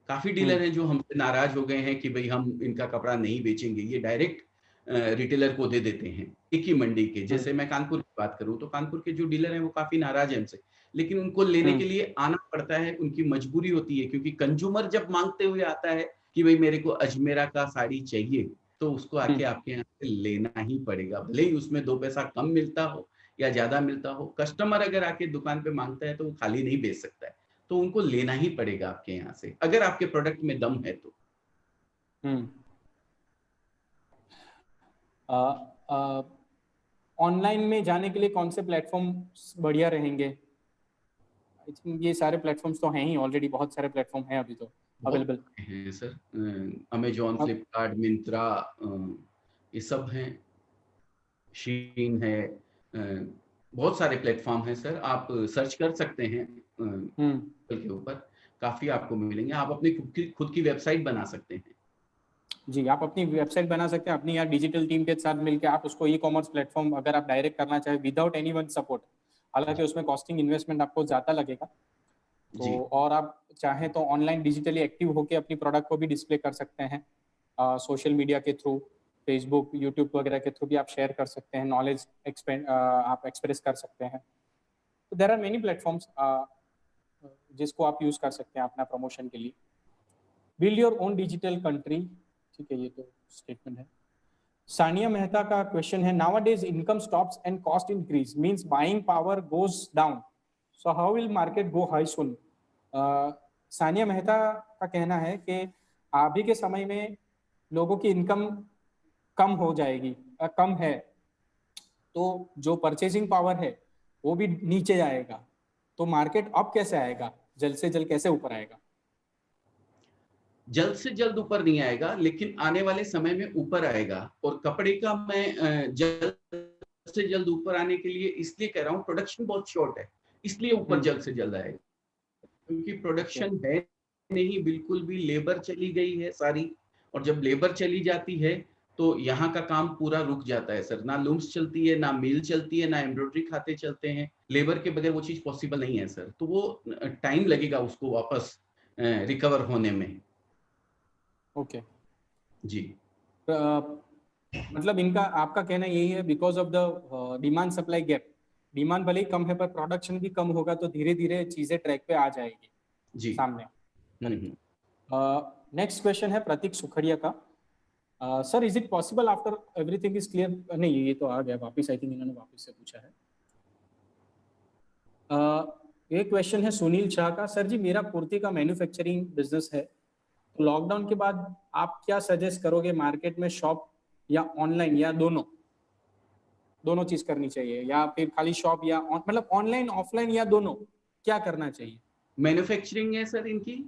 काफी डीलर हैं जो हमसे नाराज हो गए हैं कि भाई हम इनका कपड़ा नहीं बेचेंगे, ये डायरेक्ट रिटेलर को दे देते हैं एक ही मंडी के। जैसे मैं कानपुर की बात करूं तो कानपुर के जो डीलर हैं वो काफी नाराज हैं हमसे, लेकिन उनको लेने के लिए आना पड़ता है, उनकी मजबूरी होती है, क्योंकि कंज्यूमर जब मांगते हुए आता है कि भाई मेरे को अजमेरा का साड़ी चाहिए, तो उसको आके आपके यहाँ से लेना ही पड़ेगा, भले ही उसमें 2 पैसा कम मिलता हो या ज्यादा मिलता हो। कस्टमर अगर आके दुकान पे मांगता है तो वो खाली नहीं बेच सकता है, तो उनको लेना ही पड़ेगा आपके यहाँ से, अगर आपके प्रोडक्ट में दम है तो। ऑनलाइन में जाने के लिए कौन से प्लेटफॉर्म बढ़िया रहेंगे? आई थिंक ये सारे प्लेटफॉर्म्स तो हैं ही ऑलरेडी, बहुत सारे प्लेटफॉर्म हैं अभी तो अवेलेबल है सर। अमेजॉन, फ्लिपकार्ट, मिंत्रा, ये सब हैं, शीन है, बहुत सारे प्लेटफॉर्म हैं सर। आप सर्च कर सकते हैं के ऊपर, काफी आपको मिलेंगे। आप अपनी खुद की वेबसाइट बना सकते हैं। जी, आप अपनी वेबसाइट बना सकते हैं अपनी यहाँ डिजिटल टीम के साथ मिलकर। आप उसको ई कॉमर्स प्लेटफॉर्म अगर आप डायरेक्ट करना चाहे विदाउट एनीवन सपोर्ट, हालांकि उसमें कॉस्टिंग इन्वेस्टमेंट आपको ज्यादा लगेगा, तो और आप चाहें तो ऑनलाइन डिजिटली एक्टिव होकर अपनी प्रोडक्ट को भी डिस्प्ले कर सकते हैं सोशल मीडिया के थ्रू, फेसबुक, यूट्यूब वगैरह के थ्रू भी आप शेयर कर सकते हैं, नॉलेज आप एक्सप्रेस कर सकते हैं। तो देयर आर मेनी प्लेटफॉर्म्स जिसको आप यूज कर सकते हैं अपना प्रमोशन के लिए। Build your own digital country, ठीक है, ये तो स्टेटमेंट है। सानिया मेहता का क्वेश्चन है, nowadays income stops and cost increase means buying power goes down, so how will market go high soon? Sania Mehta का कहना है कि अभी के समय में लोगों की इनकम कम हो जाएगी, कम है, तो जो परचेसिंग पावर है वो भी नीचे जाएगा, तो मार्केट अब कैसे आएगा, जल्द से जल्द कैसे ऊपर आएगा? जल्द से जल्द ऊपर नहीं आएगा, लेकिन आने वाले समय में ऊपर आएगा। और कपड़े का मैं जल्द से जल्द ऊपर आने के लिए इसलिए कह रहा हूँ, प्रोडक्शन बहुत शॉर्ट है, इसलिए ऊपर जल्द से जल्द आएगा, क्योंकि प्रोडक्शन है नहीं बिल्कुल भी, लेबर चली गई है सारी, और जब लेबर चली जाती है तो यहाँ का काम पूरा रुक जाता है सर। ना लूम्स चलती है, ना मिल चलती है, ना एम्ब्रॉयडरी खाते चलते हैं। लेबर के बगैर वो चीज पॉसिबल नहीं है सर, तो वो टाइम लगेगा उसको वापस रिकवर होने में। ओके जी मतलब इनका आपका कहना यही है because of the demand supply gap, demand भले ही कम है पर प्रोडक्शन भी कम होगा तो धीरे धीरे चीजें ट्रैक पे आ जाएगी जी सामने। नेक्स्ट क्वेश्चन है प्रतीक सुखड़िया का। Sir is it possible after everything is clear, नहीं ये तो आ गया वापस, आई थिंक इन्होंने वापस से पूछा है। ये क्वेश्चन है सुनील शाह का। सर जी मेरा कुर्ती का मैन्युफैक्चरिंग बिजनेस है, तो लॉकडाउन के बाद आप क्या सजेस्ट करोगे, मार्केट में शॉप या ऑनलाइन या दोनों चीज करनी चाहिए, या फिर खाली शॉप या मतलब ऑनलाइन ऑफलाइन या दोनों, क्या करना चाहिए? मैन्युफैक्चरिंग है सर इनकी?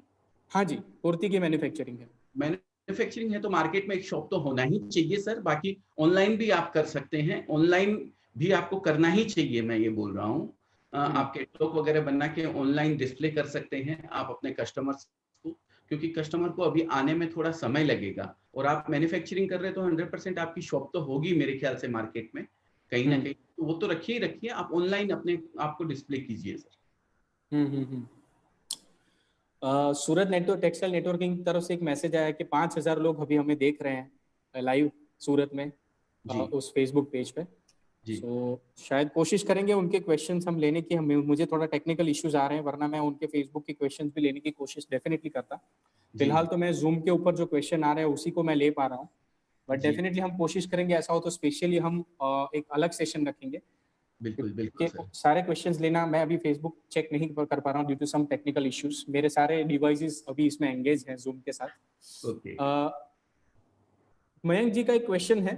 हाँ जी कुर्ती की मैन्युफैक्चरिंग है। मैन्युफैक्चरिंग है तो मार्केट में एक शॉप तो होना ही चाहिए सर। बाकी ऑनलाइन भी आप कर सकते हैं, ऑनलाइन भी आपको करना ही चाहिए, मैं ये बोल रहा हूँ। आप कैटलॉग वगैरह बना के ऑनलाइन डिस्प्ले कर सकते हैं आप अपने कस्टमर्स को, क्योंकि कस्टमर को अभी आने में थोड़ा समय लगेगा। और आप मैन्युफैक्चरिंग कर रहे हैं तो 100% आपकी शॉप तो होगी मेरे ख्याल से मार्केट में कहीं ना कहीं, तो वो तो रखिए आप ऑनलाइन अपने आप को डिस्प्ले कीजिए सर। सूरत नेटवर्क टेक्सटाइल नेटवर्किंग की तरफ से एक मैसेज आया कि 5000 लोग अभी हमें देख रहे हैं लाइव सूरत में उस फेसबुक पेज पे। सो शायद कोशिश करेंगे उनके क्वेश्चंस हम लेने की, मुझे थोड़ा टेक्निकल इश्यूज आ रहे हैं, वरना मैं उनके फेसबुक के क्वेश्चंस भी लेने की कोशिश डेफिनेटली करता। फिलहाल तो मैं जूम के ऊपर जो क्वेश्चन आ रहे हैं उसी को मैं ले पा रहा हूँ, बट डेफिनेटली हम कोशिश करेंगे, ऐसा हो तो स्पेशली हम एक अलग सेशन रखेंगे। बिल्कुल सर। सारे क्वेश्चंस लेना मैं अभी फेसबुक चेक नहीं कर पा रहा हूँ due to some technical issues, मेरे सारे डिवाइसेस अभी इसमें एंगेज हैं जूम के साथ। ओके। मयंक जी का एक क्वेश्चन है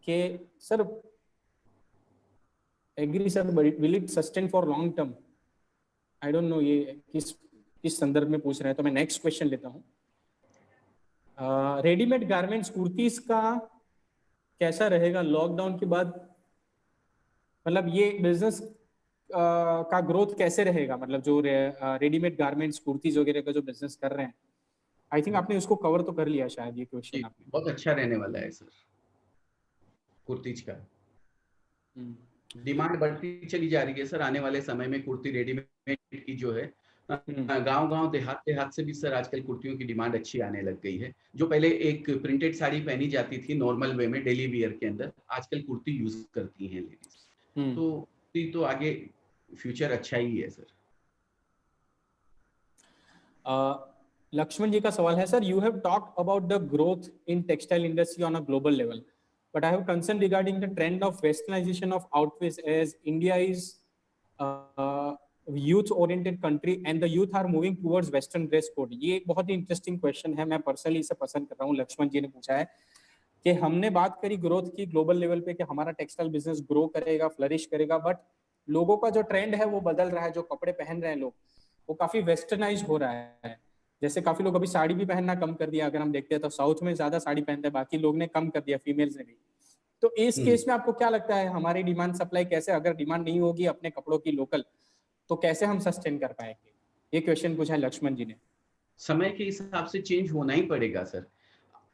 कि sir agree sir will it sustain for long term, I don't know ये किस संदर्भ में पूछ रहे हैं, तो मैं नेक्स्ट क्वेश्चन लेता हूँ। रेडीमेड गारमेंट्स कुर्तीज का कैसा रहेगा लॉकडाउन के बाद, मतलब ये बिजनेस का ग्रोथ कैसे रहेगा, मतलब जो रेडीमेड गारमेंट्स कुर्तीज वगैरह का जो बिजनेस कर रहे हैं, आई थिंक आपने उसको कवर तो कर लिया शायद ये क्वेश्चन आपने। बहुत अच्छा रहने वाला है सर कुर्तीज का। डिमांड बढ़ती चली जा रही है सर आने वाले समय में। कुर्ती रेडीमेड की जो है गांव देहात से भी सर आजकल कुर्तियों की डिमांड अच्छी आने लग गई है। जो पहले एक प्रिंटेड साड़ी पहनी जाती थी नॉर्मल वे में डेली वियर के अंदर, आजकल कुर्ती यूज करती हैं लेडीज। तो कुर्ती तो आगे फ्यूचर अच्छा ही है सर। लक्ष्मण जी का सवाल है, sir you have talked about the growth in textile industry on a global level, but I have concern regarding the trend of westernization of outfits, as India is youth oriented country and the youth are moving towards western dress code। ये एक बहुत ही interesting question है, मैं personally इसे पसंद कर रहा हूँ। लक्ष्मण जी ने पूछा है कि हमने बात करी ग्रोथ की ग्लोबल लेवल पे कि हमारा टेक्सटाइल बिजनेस ग्रो करेगा, फ्लरिश करेगा, बट लोगों का जो ट्रेंड है वो बदल रहा है, जो कपड़े पहन रहे हैं लोग वो काफी वेस्टर्नाइज हो रहा है। जैसे काफी लोग अभी साड़ी भी पहनना कम कर दिया, अगर हम देखते हैं तो साउथ में ज्यादा साड़ी पहनते हैं, बाकी लोग ने कम कर दिया, फीमेल्स ने भी। तो इस केस में आपको क्या लगता है हमारी डिमांड सप्लाई कैसे, अगर डिमांड नहीं होगी अपने कपड़ों की लोकल, तो कैसे हम सस्टेन कर पाएंगे? ये क्वेश्चन पूछा है लक्ष्मण जी ने। समय के हिसाब से चेंज होना ही पड़ेगा सर।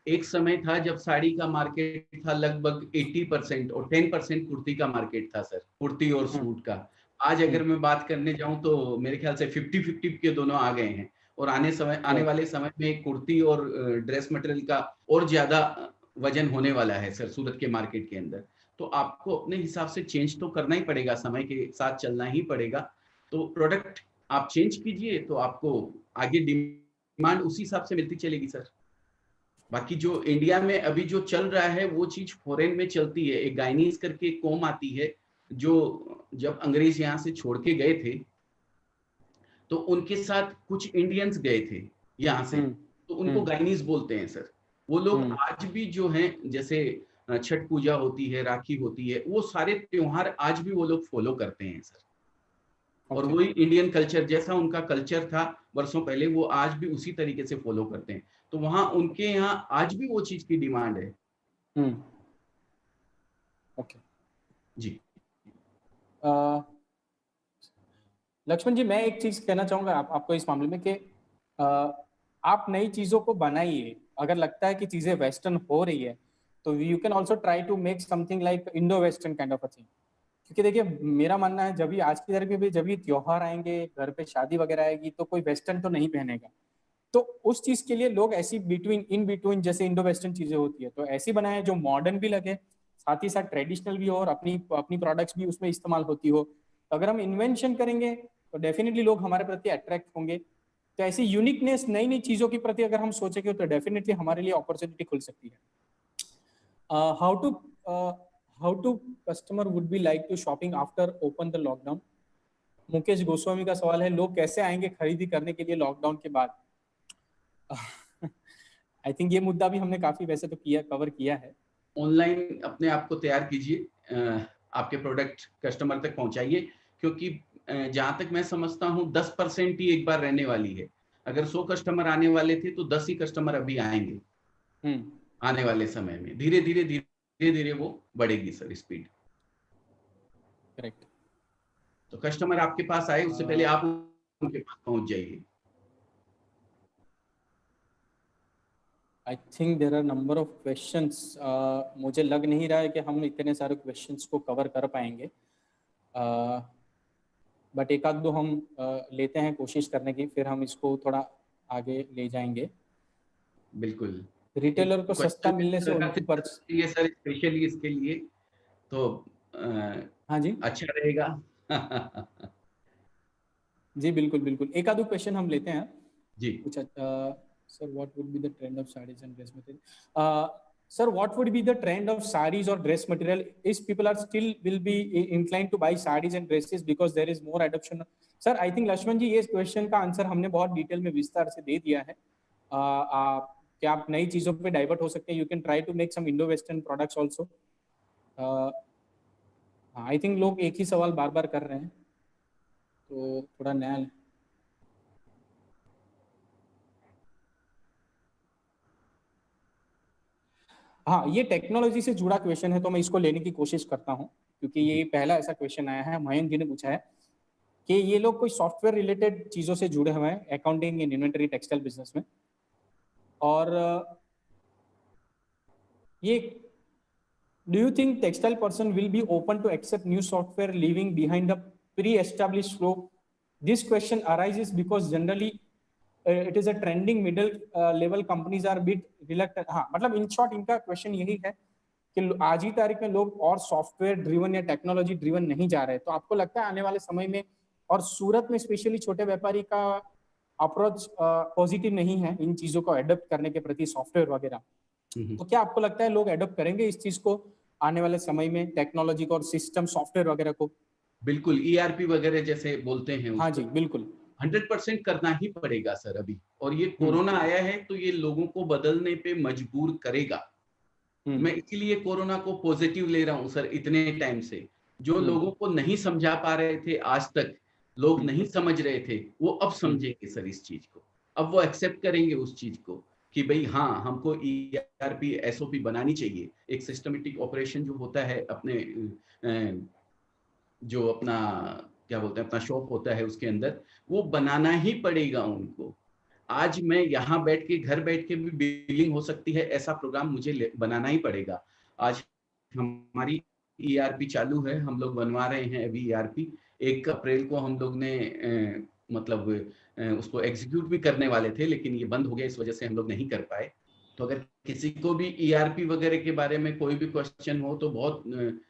एक समय था जब साड़ी का मार्केट था लगभग 80% और 10% कुर्ती का मार्केट था सर, कुर्ती और सूट का। आज अगर मैं बात करने जाऊं तो मेरे ख्याल से 50-50 के दोनों आ गए हैं। और आने वाले समय में कुर्ती और ड्रेस मटेरियल का और ज्यादा वजन होने वाला है सर सूरत के मार्केट के अंदर। तो आपको अपने हिसाब से चेंज तो करना ही पड़ेगा, समय के साथ चलना ही पड़ेगा। तो प्रोडक्ट आप चेंज कीजिए तो आपको आगे डिमांड उसी हिसाब से मिलती चलेगी सर। बाकी जो इंडिया में अभी जो चल रहा है वो चीज फॉरेन में चलती है। एक गाइनीज करके एक कौम आती है जो जब अंग्रेज यहाँ से छोड़ के गए थे तो उनके साथ कुछ इंडियंस गए थे यहाँ से, तो उनको गाइनीज बोलते हैं सर। वो लोग आज भी जो हैं, जैसे छठ पूजा होती है, राखी होती है, वो सारे त्योहार आज भी वो लोग फॉलो करते हैं सर। और वही इंडियन कल्चर जैसा उनका कल्चर था वर्षों पहले, वो आज भी उसी तरीके से फॉलो करते हैं। तो वहां उनके यहाँ आज भी वो चीज की डिमांड है। ओके जी। लक्ष्मण जी मैं एक चीज कहना चाहूंगा आपको इस मामले में कि आप नई चीजों को बनाइए। अगर लगता है कि चीजें वेस्टर्न हो रही है तो you can also try to make something like Indo western kind of a thing. क्योंकि देखिए मेरा मानना है जब भी आज की तारीख में भी जब भी त्योहार आएंगे, घर पे शादी वगैरह आएगी, तो कोई वेस्टर्न तो नहीं पहनेगा। तो उस चीज के लिए लोग ऐसी इन बिटवीन जैसे इंडो वेस्टर्न चीजें होती है, तो ऐसी बनाए जो मॉडर्न भी लगे, साथ ही साथ ट्रेडिशनल भी हो और अपनी प्रोडक्ट्स भी उसमें इस्तेमाल होती हो। तो अगर हम इन्वेंशन करेंगे तो डेफिनेटली लोग हमारे प्रति अट्रैक्ट होंगे। तो ऐसी यूनिकनेस, नई नई चीजों के प्रति अगर हम सोचेंगे तो डेफिनेटली हमारे लिए अपॉर्चुनिटी खुल सकती है। How to customer would be like to shopping after open the lockdown? Mukesh Goswami का सवाल है, लोग कैसे आएंगे खरीदी करने के लिए लॉकडाउन के बाद? आई थिंक ये मुद्दा भी हमने काफी वैसे तो कवर किया है। ऑनलाइन अपने आप को तैयार कीजिए, आपके प्रोडक्ट कस्टमर तक पहुंचाइए, क्योंकि जहां तक मैं समझता हूं 10% ही एक बार रहने वाली है। अगर 100 कस्टमर आने वाले थे तो 10 ही कस्टमर अभी आएंगे आने वाले समय में। धीरे धीरे वो बढ़ेगी सर स्पीड। करेक्ट। तो कस्टमर आपके पास आए उससे पहले आप उनके पास पहुंच जाइए। I think there are number of questions. मुझे लग नहीं रहा है कि हम इतने सारे क्वेश्चंस को कवर कर पाएंगे, बट एक आध दो हम लेते हैं कोशिश करने की, फिर हम इसको थोड़ा आगे ले जाएंगे। बिल्कुल। रिटेलर को सस्ता मिलने से उनकी पर्च ये सर स्पेशली इसके लिए तो हाँ जी, अच्छा रहेगा। जी बिल्कुल बिल्कुल। एक आध दो क्वेश्चन हम लेते हैं जी। कुछ। Sir what would be the trend of saris and dress material? Sir, what would be the trend of sarees or dress material? Is people are still will be inclined to buy sarees and dresses because there is more adoption? Sir, I think Laxman ji ये question का answer हमने बहुत detail में विस्तार से दे दिया है। क्या आप नई चीजों पे डाइवर्ट हो सकते हैं? You can try to make some Indo western products also. I think लोग एक ही सवाल बार बार कर रहे हैं, तो थोड़ा नया। हाँ, ये टेक्नोलॉजी से जुड़ा क्वेश्चन है तो मैं इसको लेने की कोशिश करता हूँ, क्योंकि ये पहला ऐसा क्वेश्चन आया है। मयंक जी ने पूछा है कि ये लोग कोई सॉफ्टवेयर रिलेटेड चीजों से जुड़े हुए हैं, accounting in inventory textile business में, और ये do you think textile person will be open to accept new software leaving behind the pre established flow? This question arises because generally it is a trending middle level companies are bit reluctant. हाँ, मतलब in short इनका question यही है कि आज ही तारीख में लोग और सॉफ्टवेयर ड्रिवन या टेक्नोलॉजी ड्रिवन नहीं जा रहे। तो आपको लगता है आने वाले समय में, और सूरत में स्पेशली छोटे व्यापारी का अप्रोच पॉजिटिव नहीं है इन चीजों को एडॉप्ट करने के प्रति, सॉफ्टवेयर वगैरह, तो क्या आपको लगता है लोग एडॉप्ट करेंगे इस चीज को आने वाले समय में, टेक्नोलॉजी को और सिस्टम सॉफ्टवेयर वगैरह को? बिल्कुल, ERP वगैरह जैसे बोलते हैं। हाँ जी बिल्कुल, 100% करना ही पड़ेगा सर अभी। और ये कोरोना आया है तो ये लोगों को बदलने पे मजबूर करेगा। मैं इसीलिए कोरोना को पॉजिटिव ले रहा हूं सर। इतने टाइम से जो लोगों को नहीं समझा पा रहे थे, आज तक लोग नहीं समझ रहे थे, वो अब समझेंगे सर इस चीज को। अब वो एक्सेप्ट करेंगे उस चीज को कि भाई हाँ, हमको ERP SOP बनानी चाहिए। एक सिस्टमेटिक ऑपरेशन जो होता है अपने जो अपना क्या बोलते हैं अपना शॉप होता है उसके अंदर, वो बनाना ही पड़ेगा उनको। आज मैं यहाँ बैठ के घर बैठ के भी बिलिंग हो सकती है, ऐसा प्रोग्राम मुझे बनाना ही पड़ेगा। आज हमारी ERP चालू है, हम लोग बनवा रहे हैं अभी ERP। 1 अप्रैल को हम लोग ने मतलब उसको एग्जीक्यूट भी करने वाले थे, लेकिन ये बंद हो गया, इस वजह से हम लोग नहीं कर पाए। तो अगर किसी को भी ERP वगैरह के बारे में कोई भी क्वेश्चन हो तो बहुत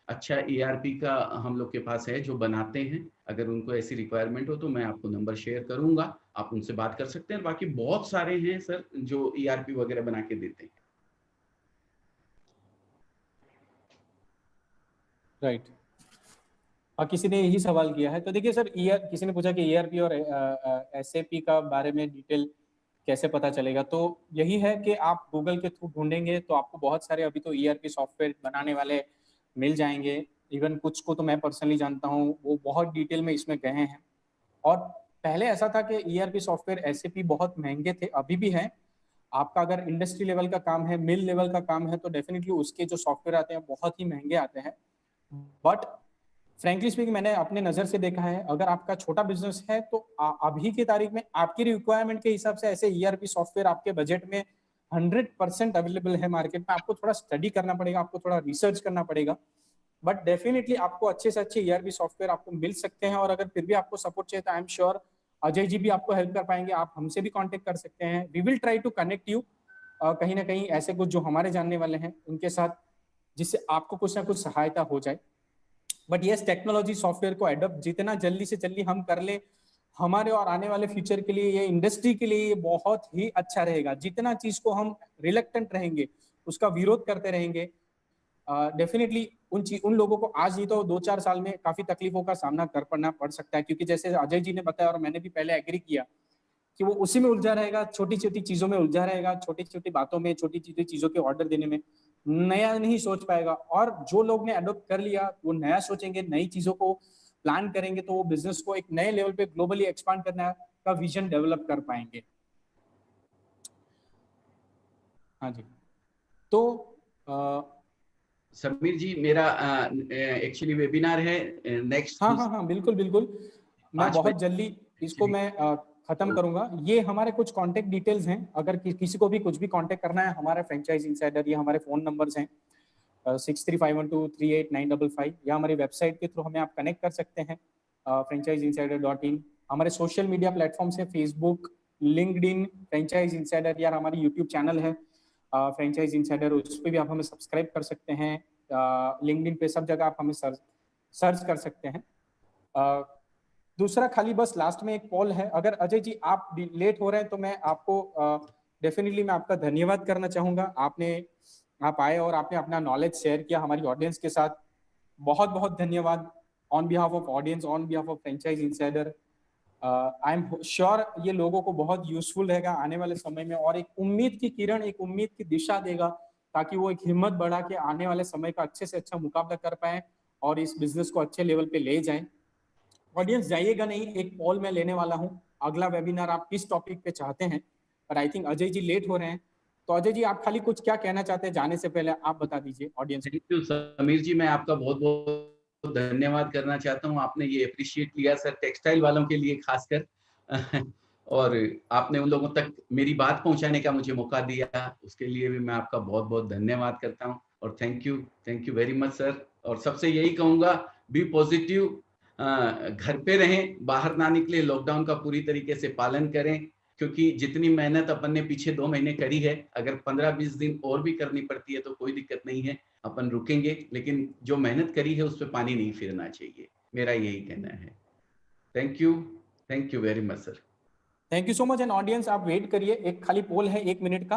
अच्छा ERP का हम लोग के पास है जो बनाते हैं। अगर उनको ऐसी रिक्वायरमेंट हो तो मैं आपको नंबर शेयर करूंगा, आप उनसे बात कर सकते हैं। बाकी बहुत सारे हैं सर जो ERP वगैरह बना के देते हैं। राइट। और किसी ने यही सवाल किया है, तो देखिए सर, किसी ने पूछा कि ERP और SAP का बारे में डिटेल कैसे पता चलेगा? तो यही है कि आप गूगल के थ्रू ढूंढेंगे तो आपको बहुत सारे अभी तो ERP सॉफ्टवेयर बनाने वाले मिल जाएंगे। इवन कुछ को तो मैं पर्सनली जानता हूँ, वो बहुत डिटेल में इसमें गए हैं। और पहले ऐसा था कि ERP सॉफ्टवेयर SAP बहुत महंगे थे, अभी भी है। आपका अगर इंडस्ट्री लेवल का काम है, मिल लेवल का काम है, तो डेफिनेटली उसके जो सॉफ्टवेयर आते हैं बहुत ही महंगे आते हैं। बट फ्रैंकली स्पीकिंग, मैंने अपने नजर से देखा है, अगर आपका छोटा बिजनेस है तो अभी की तारीख में आपकी रिक्वायरमेंट के हिसाब से ऐसे ERP सॉफ्टवेयर आपके बजट में 100% अवेलेबल है मार्केट में। आपको थोड़ा स्टडी करना पड़ेगा, आपको थोड़ा रिसर्च करना पड़ेगा, बट डेफिनेटली आपको अच्छे से अच्छे ERP सॉफ्टवेयर आपको मिल सकते हैं। और अगर फिर भी आपको सपोर्ट चाहिए तो I am sure Ajay ji भी आपको हेल्प कर पाएंगे, आप हमसे भी कांटेक्ट कर सकते हैं। We will try to connect you कहीं ना कहीं ऐसे कुछ जो हमारे जानने वाले हैं उनके साथ, जिससे आपको कुछ ना कुछ सहायता हो जाए। बट यस, टेक्नोलॉजी सॉफ्टवेयर को एडॉप्ट जितना जल्दी से जल्दी हम कर ले, हमारे और आने वाले फ्यूचर के लिए, ये इंडस्ट्री के लिए ये बहुत ही अच्छा रहेगा। जितना चीज को हम रिलेक्टेंट रहेंगे, उसका विरोध करते रहेंगे, डेफिनेटली उन लोगों को आज नहीं तो 2-4 साल में काफी तकलीफों का सामना करना पड़ सकता है। क्योंकि जैसे अजय जी ने बताया और मैंने भी पहले एग्री किया कि वो उसी में उलझा रहेगा, छोटी छोटी चीजों में उलझा रहेगा, छोटी छोटी बातों में, छोटी छोटी चीजों के ऑर्डर देने में, नया नहीं सोच पाएगा। और जो लोग ने अडॉप्ट कर लिया वो नया सोचेंगे, नई चीजों को प्लान करेंगे, तो वो बिजनेस को एक नए लेवल पे ग्लोबली एक्सपांड करने का विजन डेवलप कर पाएंगे। हाँ जी, तो समीर जी, मेरा एक्चुअली वेबिनार है नेक्स्ट। हाँ, बिल्कुल बिल्कुल, मैं बहुत जल्दी इसको मैं खत्म करूंगा। ये हमारे कुछ कांटेक्ट डिटेल्स हैं, अगर किसी को भी कुछ भी कांटेक्ट करना है, हमारे फ्रेंचाइज इनसाइडर, ये हमारे फोन नंबर्स हैं 6351238955, या हमारी वेबसाइट के थ्रू हमें आप कनेक्ट कर सकते हैं franchiseinsider.in। हमारे सोशल मीडिया प्लेटफॉर्म्स है फेसबुक, लिंक्डइन फ्रेंचाइज इनसाइडर, या हमारी यूट्यूब चैनल है फ्रेंचाइज इनसाइडर, उस पर भी आप हमें सब्सक्राइब कर सकते हैं। लिंक्डइन पे सब जगह आप हमें सर्च कर सकते हैं। दूसरा, खाली बस लास्ट में एक कॉल है, अगर अजय जी आप लेट हो रहे हैं तो मैं आपको डेफिनेटली मैं आपका धन्यवाद करना चाहूंगा। आप आए और आपने अपना नॉलेज शेयर किया हमारी ऑडियंस के साथ, बहुत बहुत धन्यवाद on behalf of audience, on behalf of franchise insider. I am sure ये लोगों को बहुत यूजफुल रहेगा आने वाले समय में, और एक उम्मीद की किरण, एक उम्मीद की दिशा देगा, ताकि वो एक हिम्मत बढ़ा के आने वाले समय का अच्छे से अच्छा मुकाबला कर पाए और इस बिजनेस को अच्छे लेवल पे ले जाएं। ऑडियंस जाइएगा नहीं, एक कॉल मैं लेने वाला हूं, अगला वेबिनार आप किस टॉपिक पे चाहते हैं, पर I think Ajay ji late हो रहे हैं। तो अजय जी, आप खाली कुछ क्या कहना चाहते हैं जाने से पहले, आप बता दीजिए ऑडियंस। थैंक यू समीर जी, मैं आपका बहुत बहुत धन्यवाद करना चाहता हूँ। आपने ये अप्रिशिएट किया सर, टेक्सटाइल वालों के लिए खासकर और आपने उन लोगों तक मेरी बात पहुंचाने का मुझे मौका दिया, उसके लिए भी मैं आपका बहुत बहुत धन्यवाद करता हूँ। और thank you very much sir. और सबसे यही कहूँगा, बी पॉजिटिव, घर पे रहें, बाहर ना निकले, लॉकडाउन का पूरी तरीके से पालन करें, क्योंकि जितनी मेहनत अपन ने पीछे 2 महीने करी है, अगर 15-20 दिन और भी करनी पड़ती है तो कोई दिक्कत नहीं है, अपन रुकेंगे, लेकिन जो मेहनत करी है उस पर पानी नहीं फिरना चाहिए, मेरा यही कहना है। Thank you very much sir. Thank you so much. And audience, आप वेट करिए, एक खाली पोल है 1 मिनट का,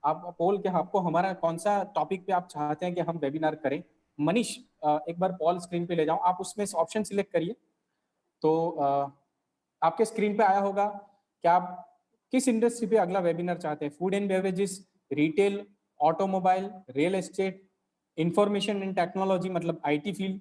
आप पोल के आपको हमारा कौन सा टॉपिक पे आप चाहते हैं कि हम वेबिनार करें। मनीष, एक बार पोल स्क्रीन पे ले जाओ, आप उसमें ऑप्शन सिलेक्ट करिए, तो आपके स्क्रीन पे आया होगा कि आप किस इंडस्ट्री पे अगला वेबिनार चाहते हैं। Food and beverages, retail, automobile, real estate, information and technology मतलब IT फील्ड,